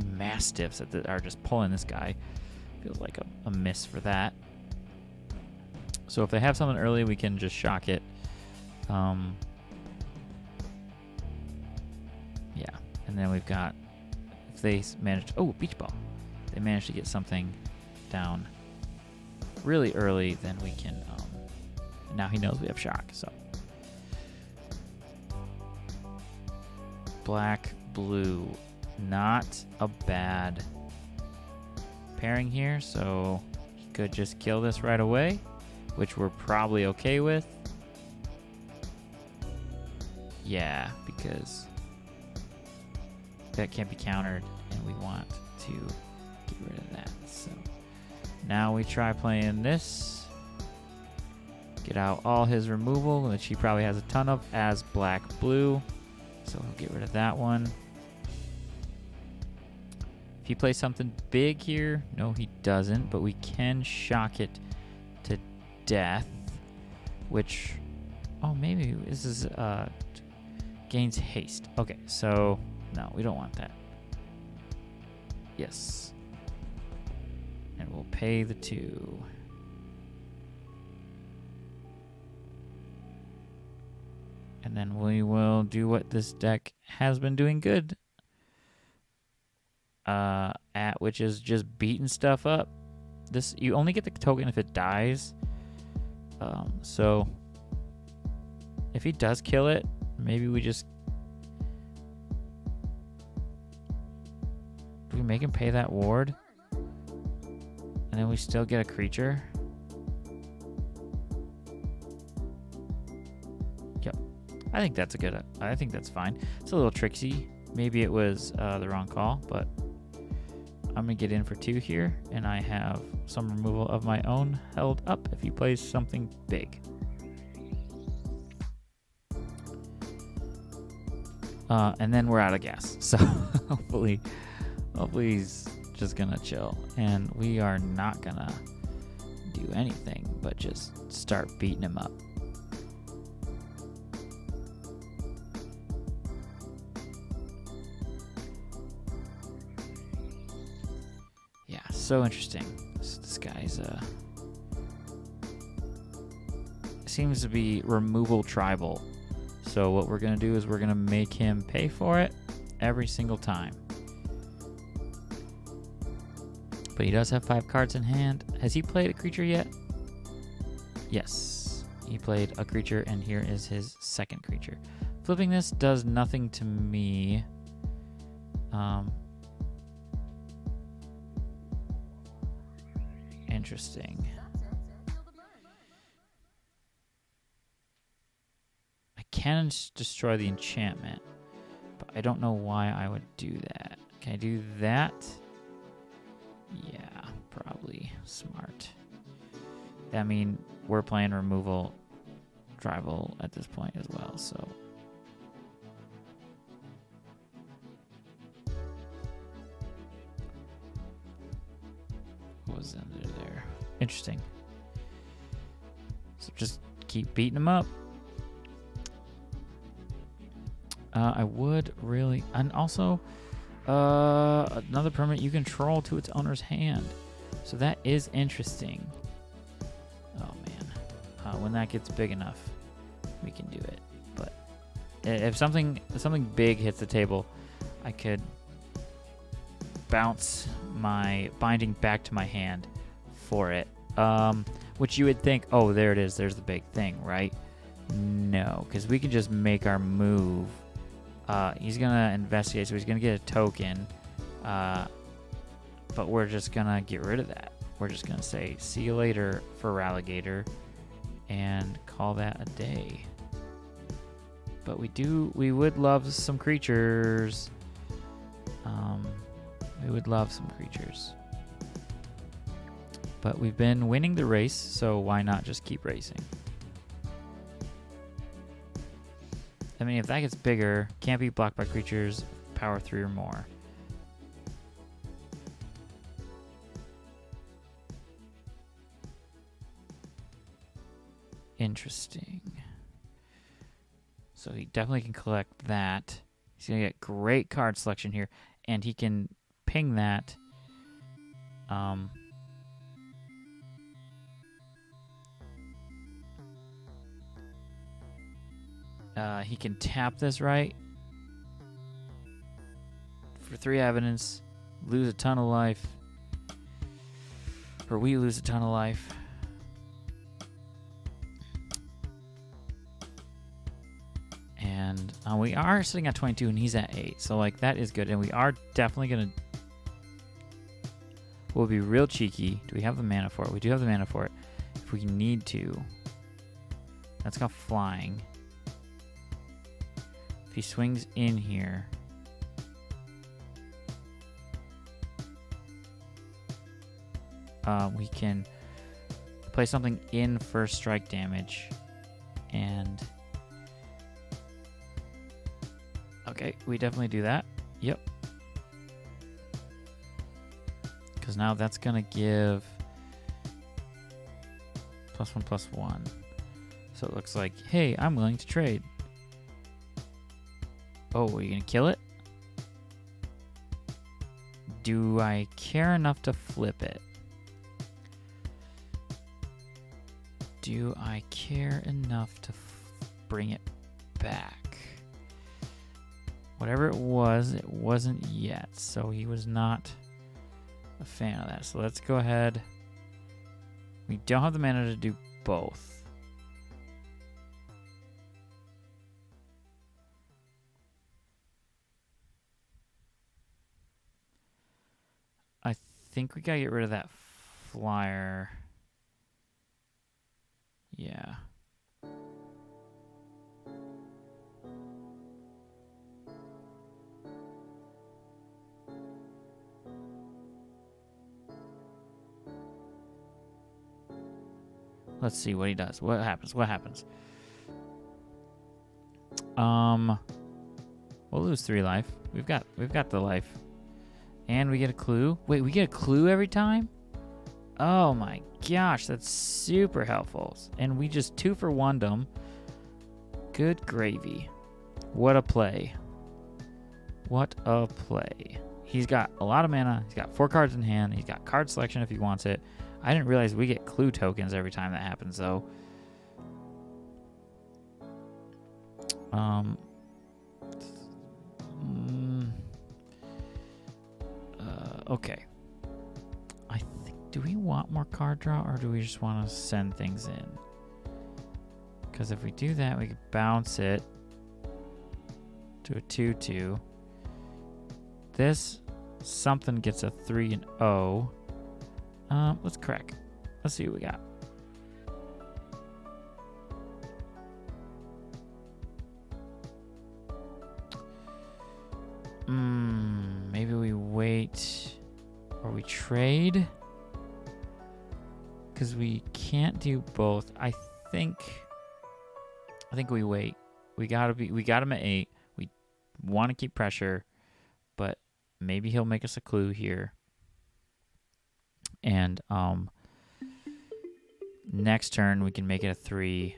Mastiffs that are just pulling this guy. Feels like a miss for that. So if they have something early, we can just shock it. Yeah. And then we've got, if they manage to, beach ball. They manage to get something down really early, then we can, now he knows we have shock, so. Black, blue, not a bad pairing here, so he could just kill this right away, which we're probably okay with. Yeah, because that can't be countered, and we want to get rid of that, so. Now we try playing this. Get out all his removal, which he probably has a ton of, as black-blue. So we'll get rid of that one. If he plays something big here, no he doesn't, but we can shock it to death, which, maybe this is, gains haste. Okay, so, no, we don't want that. Yes. And we'll pay the 2. And then we will do what this deck has been doing good at, which is just beating stuff up. This, you only get the token if it dies. So if he does kill it, maybe we just, do we make him pay that ward? And then we still get a creature. Yep. I think that's I think that's fine. It's a little tricksy. Maybe it was the wrong call, but I'm going to get in for 2 here, and I have some removal of my own held up if he plays something big. And then we're out of gas. So hopefully he's just gonna chill, and we are not gonna do anything but just start beating him up. Yeah, so interesting. This guy's seems to be removal tribal. So what we're gonna do is we're gonna make him pay for it every single time. But he does have 5 cards in hand. Has he played a creature yet? Yes. He played a creature, and here is his second creature. Flipping this does nothing to me. Interesting. I can destroy the enchantment, but I don't know why I would do that. Can I do that? Yeah, probably smart. I mean, we're playing removal tribal at this point as well, so. What was under there? Interesting. So just keep beating him up. I would really... And also, another permanent you control to its owner's hand. So that is interesting. Oh, man. When that gets big enough, we can do it. But if something big hits the table, I could bounce my binding back to my hand for it. Which you would think, oh, there it is. There's the big thing, right? No, because we can just make our move. He's going to investigate, so he's going to get a token. But we're just going to get rid of that. We're just going to say, see you later for Ralligator, and call that a day. But we would love some creatures. We would love some creatures. But we've been winning the race, so why not just keep racing? I mean, if that gets bigger, can't be blocked by creatures, power 3 or more. Interesting. So he definitely can collect that. He's going to get great card selection here, and he can ping that. He can tap this, right? For 3 evidence, lose a ton of life. Or we lose a ton of life. And we are sitting at 22 and he's at 8. So, like, that is good. And we are definitely going to... We'll be real cheeky. Do we have the mana for it? We do have the mana for it. If we need to. That's got flying. If he swings in here... we can play something in first strike damage. And... Okay, we definitely do that. Yep. Because now that's going to give +1/+1. So it looks like, hey, I'm willing to trade. Oh, are you going to kill it? Do I care enough to flip it? Do I care enough to bring it back? Whatever it wasn't yet. So he was not a fan of that. So let's go ahead. We don't have the mana to do both. I think we gotta get rid of that flyer. Yeah. Let's see what he does. What happens? What happens? We'll lose 3 life. We've got the life. And we get a clue. Wait, we get a clue every time? Oh my gosh, that's super helpful. And we just 2-for-1'd them. Good gravy. What a play. What a play. He's got a lot of mana. He's got 4 cards in hand. He's got card selection if he wants it. I didn't realize we get clue tokens every time that happens, though. Okay. I think, do we want more card draw, or do we just want to send things in? Because if we do that, we could bounce it to a 2/2. This something gets a 3/0. Let's crack. Let's see what we got. Maybe we wait or we trade, because we can't do both. I think we wait. We got him at 8. We want to keep pressure, but maybe he'll make us a clue here. And Next turn, we can make it a 3.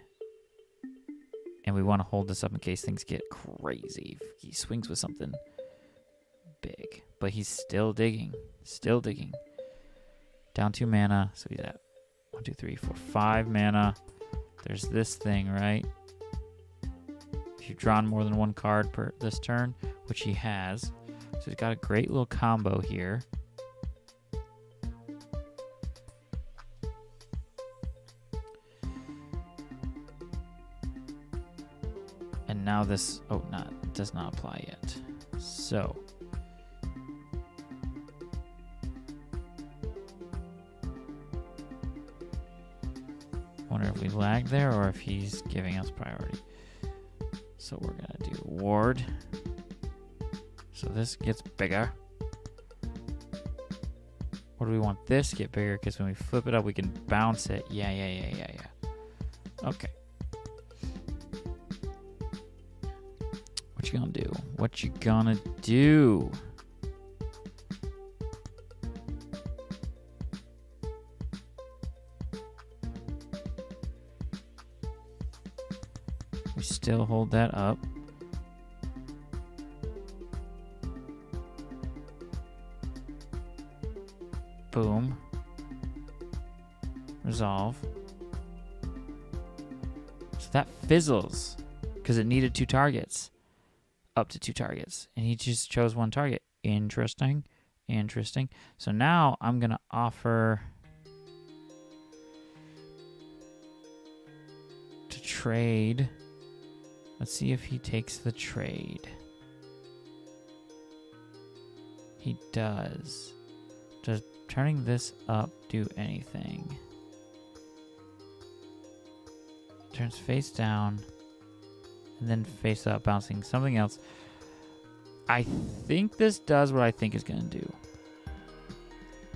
And we want to hold this up in case things get crazy. He swings with something big. But he's still digging. Still digging. Down 2 mana. So he's at 1, 2, 3, 4, 5 mana. There's this thing, right? If you've drawn more than 1 card per this turn, which he has. So he's got a great little combo here. And now this, does not apply yet. So wonder if we lag there or if he's giving us priority. So we're gonna do ward. So this gets bigger. Or do we want this to get bigger? Because when we flip it up, we can bounce it. Yeah. Okay. What you gonna do? What you gonna do? We still hold that up. Boom. Resolve. So that fizzles because it needed 2 targets. Up to 2 targets. And he just chose 1 target. Interesting. Interesting. So now I'm going to offer to trade. Let's see if he takes the trade. He does. Does turning this up do anything? Turns face down and then face up, bouncing something else. I think this does what I think it's going to do.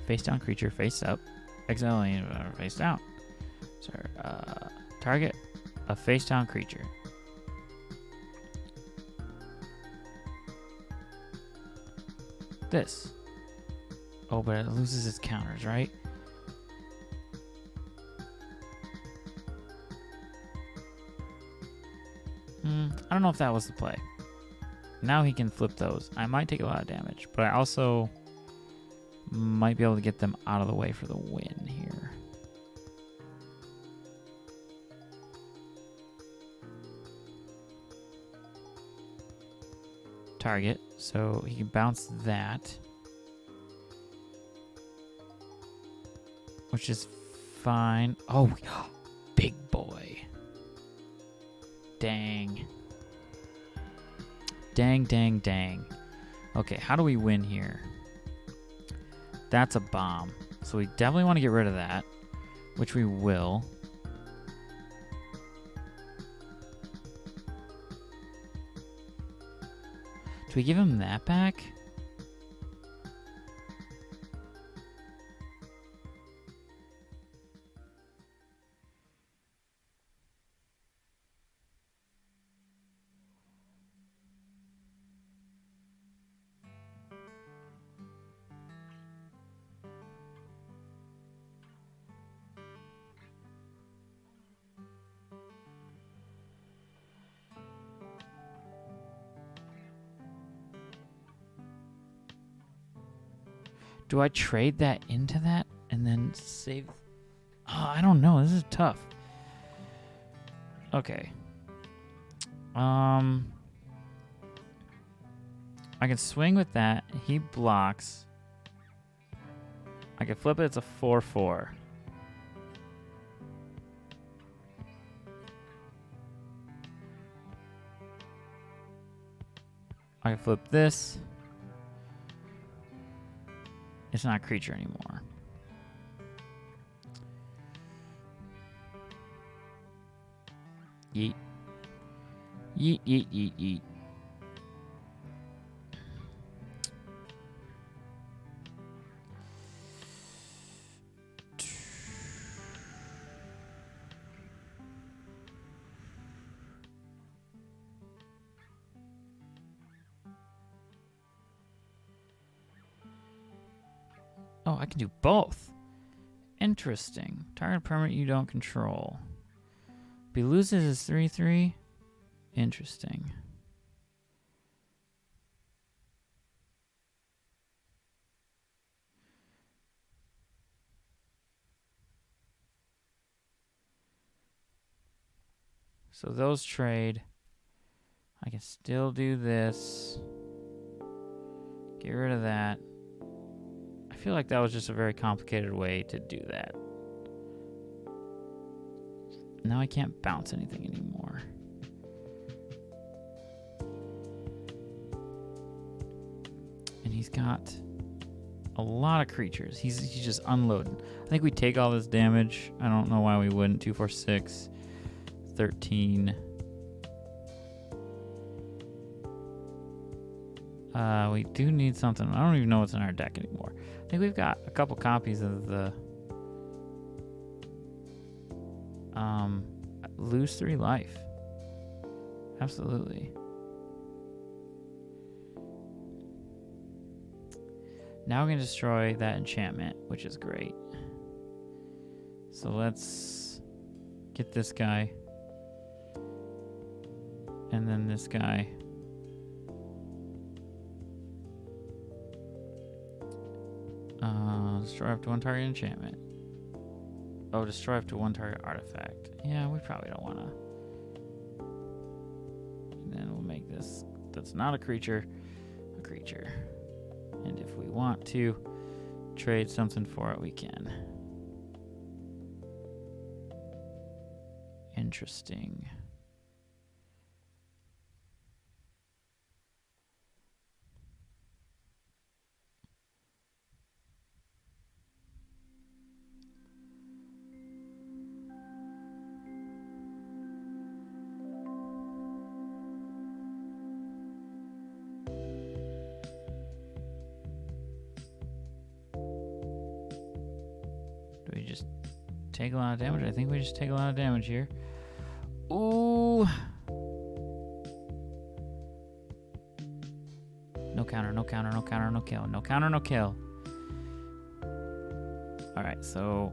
Face down creature, face up. Exile face down. So, target a face down creature. This. Oh, but it loses its counters, right? I don't know if that was the play. Now he can flip those. I might take a lot of damage, but I also might be able to get them out of the way for the win here. Target, so he can bounce that. Which is fine. Oh, big boy. Dang. Dang. Okay, how do we win here? That's a bomb. So we definitely want to get rid of that, which we will. Do we give him that back? Do I trade that into that and then save? Oh, I don't know. This is tough. Okay. I can swing with that. He blocks. I can flip it. It's a 4/4. I can flip this. It's not a creature anymore. Yeet. Yeet. Oh, I can do both. Interesting. Target permanent you don't control. If he loses his 3/3. Interesting. So those trade. I can still do this. Get rid of that. I feel like that was just a very complicated way to do that. Now I can't bounce anything anymore. And he's got a lot of creatures. He's just unloading. I think we take all this damage. I don't know why we wouldn't. 2, 4, 6, 13. We do need something. I don't even know what's in our deck anymore. I think we've got a couple copies of the lose 3 life. Absolutely. Now we're going to destroy that enchantment, which is great. So let's get this guy. And then this guy. Destroy up to 1 target enchantment. Oh, destroy up to 1 target artifact. Yeah, we probably don't want to. And then we'll make this, that's not a creature, a creature. And if we want to trade something for it, we can. Interesting. Do we just take a lot of damage? I think we just take a lot of damage here. Ooh. No counter, no counter, no counter, no kill. No counter, no kill. Alright, so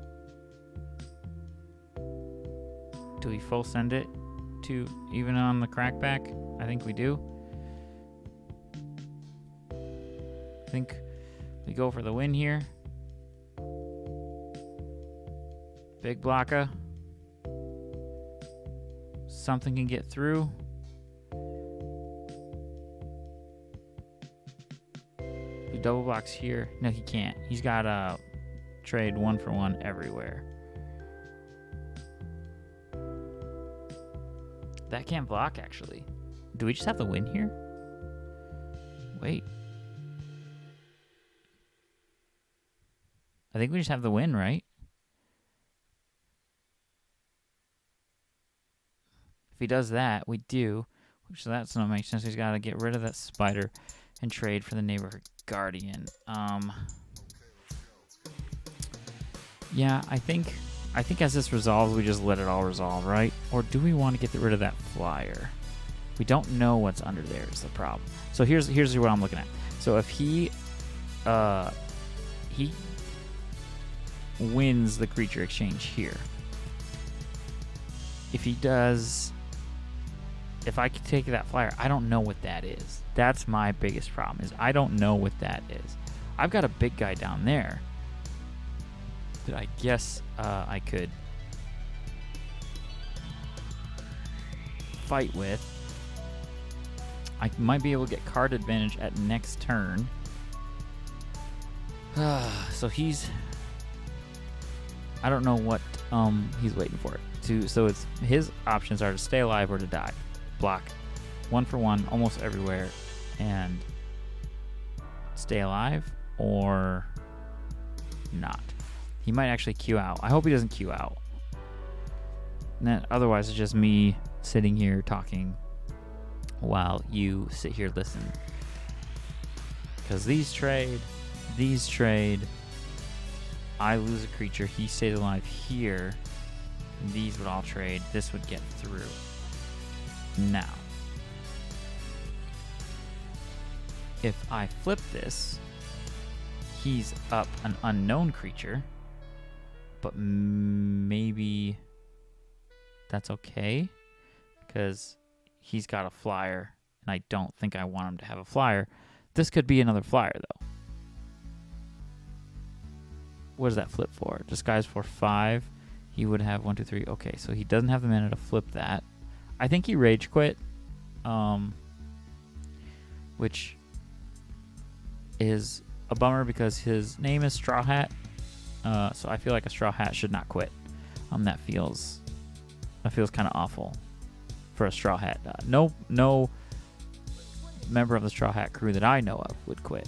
do we full send it to even on the crackback? I think we do. I think we go for the win here. Big blocker. Something can get through. He double blocks here. No, he can't. He's got a trade 1 for 1 everywhere. That can't block, actually. Do we just have the win here? Wait. I think we just have the win, right? If he does that, we do. Which that's not make sense. He's got to get rid of that spider and trade for the neighborhood guardian. Yeah, I think as this resolves, we just let it all resolve, right? Or do we want to get rid of that flyer? We don't know what's under there is the problem. So here's what I'm looking at. So if he wins the creature exchange here. If he does, if I could take that flyer, I don't know what that is. That's my biggest problem, is I don't know what that is. I've got a big guy down there that I guess I could fight with. I might be able to get card advantage at next turn. So he's, I don't know what he's waiting for. So it's his options are to stay alive or to die. Block 1 for 1 almost everywhere and stay alive or not. He might actually queue out. I hope he doesn't queue out. And then, otherwise it's just me sitting here talking while you sit here listen. Because these trade, I lose a creature, he stays alive here. These would all trade. This would get through. Now, if I flip this, he's up an unknown creature, but maybe that's okay because he's got a flyer, and I don't think I want him to have a flyer. This could be another flyer, though. What does that flip for? Disguise for 5. He would have 1, 2, 3. Okay, so he doesn't have the mana to flip that. I think he rage quit, which is a bummer because his name is Straw Hat. So I feel like a Straw Hat should not quit. That feels kind of awful for a Straw Hat. No member of the Straw Hat crew that I know of would quit.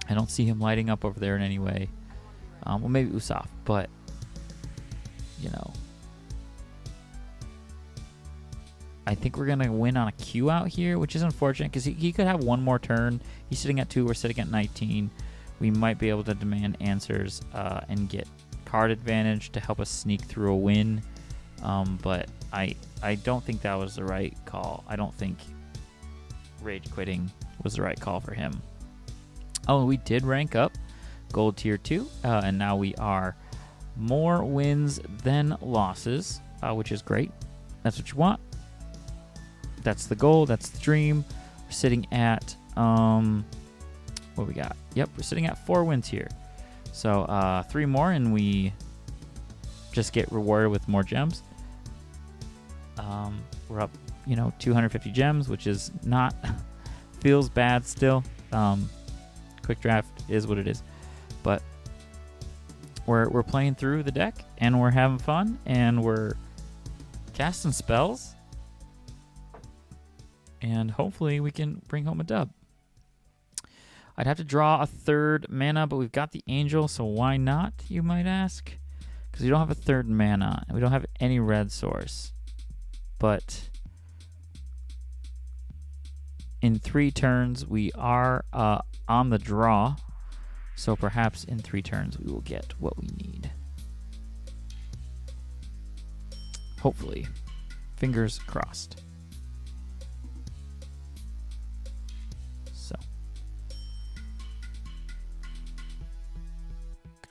I don't see him lighting up over there in any way. Well, maybe Usopp, but you know, I think we're gonna win on a Q out here, which is unfortunate because he could have one more turn. He's sitting at 2. We're sitting at 19. We might be able to demand answers and get card advantage to help us sneak through a win. But I don't think that was the right call. I don't think rage quitting was the right call for him. Oh, we did rank up gold tier 2, and now we are more wins than losses, which is great. That's what you want. That's the goal. That's the dream. We're sitting at what we got? Yep, we're sitting at 4 wins here. So 3 more, and we just get rewarded with more gems. We're up, 250 gems, which is not feels bad still. Quick draft is what it is, but we're playing through the deck and we're having fun and we're casting spells, and hopefully we can bring home a dub. I'd have to draw a 3rd mana, but we've got the Angel, so why not, you might ask? Because we don't have a 3rd mana, and we don't have any red source. But in 3 turns, we are on the draw, so perhaps in 3 turns we will get what we need. Hopefully. Fingers crossed.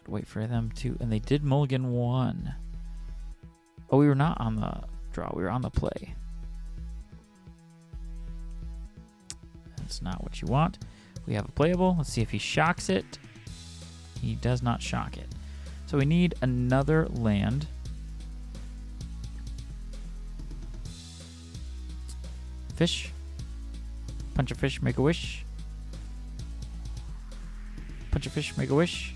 Wait for them to, and they did mulligan 1. Oh, we were not on the draw, we were on the play. That's not what you want. We have a playable. Let's see if he shocks it. He does not shock it. So we need another land. Fish. Punch a fish, make a wish. Punch a fish, make a wish.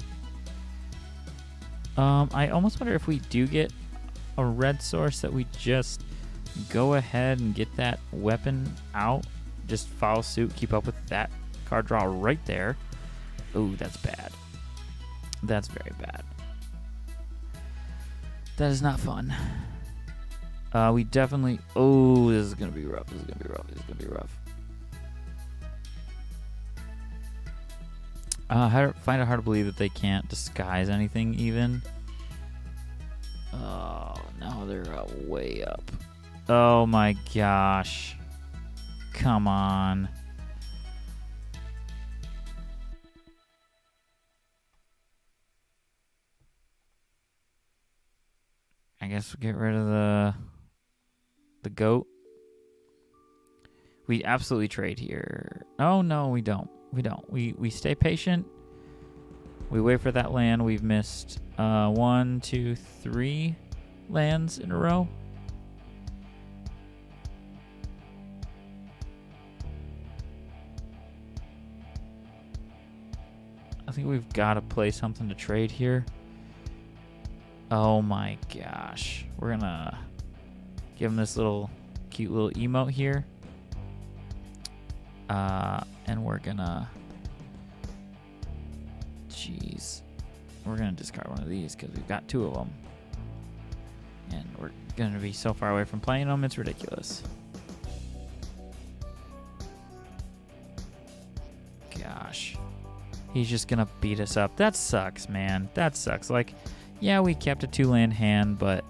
I almost wonder if we do get a red source that we just go ahead and get that weapon out. Just follow suit, keep up with that card draw right there. Ooh, that's bad. That's very bad. That is not fun. We definitely... Oh, this is going to be rough. This is going to be rough. This is going to be rough. I find it hard to believe that they can't disguise anything even. Oh, no, they're way up. Oh my gosh. Come on. I guess we'll get rid of the goat. We absolutely trade here. Oh, no, we don't. We don't. We stay patient. We wait for that land. We've missed 1, 2, 3 lands in a row. I think we've got to play something to trade here. Oh my gosh. We're going to give him this little cute little emote here. And we're gonna, we're gonna discard one of these because we've got 2 of them, and we're gonna be so far away from playing them, it's ridiculous. Gosh, he's just gonna beat us up. That sucks, man. That sucks. Like, yeah, we kept a 2-land hand, but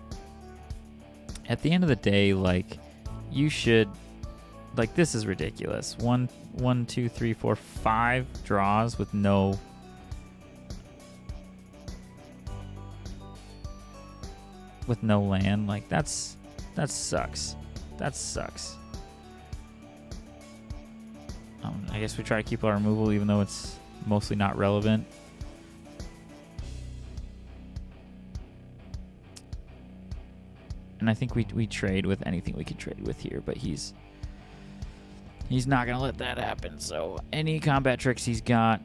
at the end of the day, like, you should. Like, this is ridiculous. 1, 2, 3, 4, 5 draws with no... with no land. Like, that sucks. That sucks. I guess we try to keep our removal even though it's mostly not relevant. And I think we trade with anything we can trade with here, but he's not going to let that happen. So any combat tricks he's got,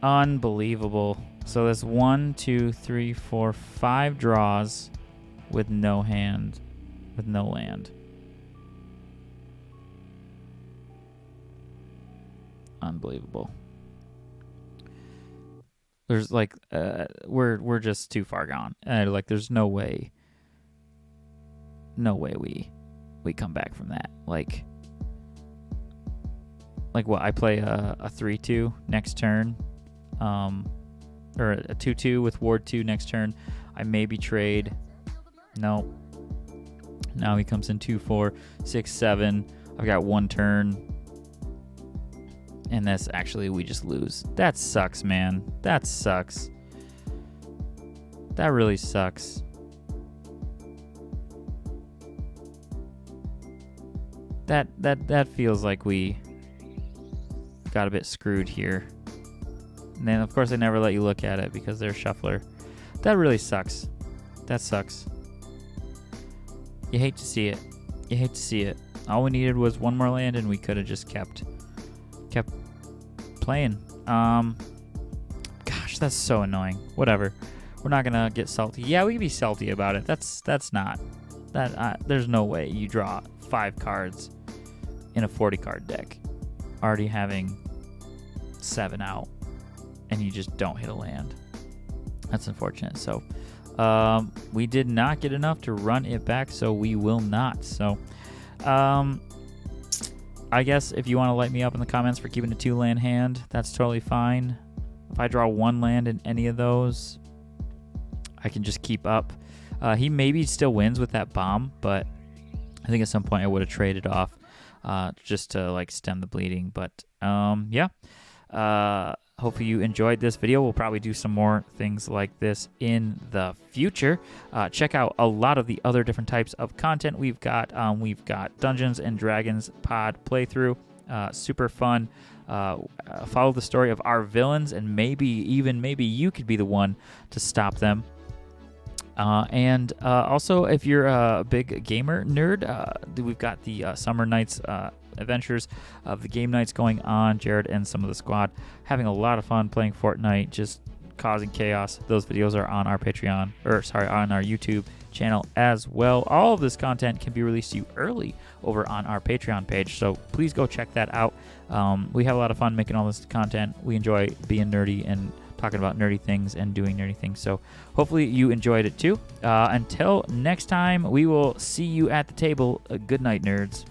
unbelievable. So there's 1, 2, 3, 4, 5 draws with no hand, with no land. Unbelievable. There's like we're just too far gone. Like there's no way we come back from that. Like what, I play a 3/2 next turn, or a 2/2 with ward 2 next turn. I maybe trade. No. Now he comes in 2, 4, 6, 7. I've got 1 turn. And that's actually, we just lose. That sucks, man. That sucks. That really sucks. That feels like we got a bit screwed here. And then, of course, they never let you look at it because they're shuffler. That really sucks. That sucks. You hate to see it. You hate to see it. All we needed was 1 more land, and we could have just kept playing. Gosh, that's so annoying. Whatever. We're not gonna get salty. Yeah, we can be salty about it. That's not that. There's no way you draw 5 cards in a 40 card deck, already having 7 out, and you just don't hit a land. That's unfortunate. So we did not get enough to run it back, so we will not. So I guess if you want to light me up in the comments for keeping a 2 land hand, that's totally fine. If I draw 1 land in any of those, I can just keep up. He maybe still wins with that bomb, but I think at some point I would have traded off just to like stem the bleeding. But yeah, hopefully you enjoyed this video. We'll probably do some more things like this in the future. Check out a lot of the other different types of content we've got. Dungeons and Dragons pod playthrough, super fun. Follow the story of our villains, and maybe you could be the one to stop them. And also, if you're a big gamer nerd, we've got the Summer Nights adventures of the game nights going on. Jared and some of the squad having a lot of fun playing Fortnite, just causing chaos. Those videos are on our Patreon, on our YouTube channel as well. All of this content can be released to you early over on our Patreon page, so please go check that out. We have a lot of fun making all this content. We enjoy being nerdy and talking about nerdy things and doing nerdy things, so hopefully you enjoyed it too. Until next time, we will see you at the table. Good night, nerds.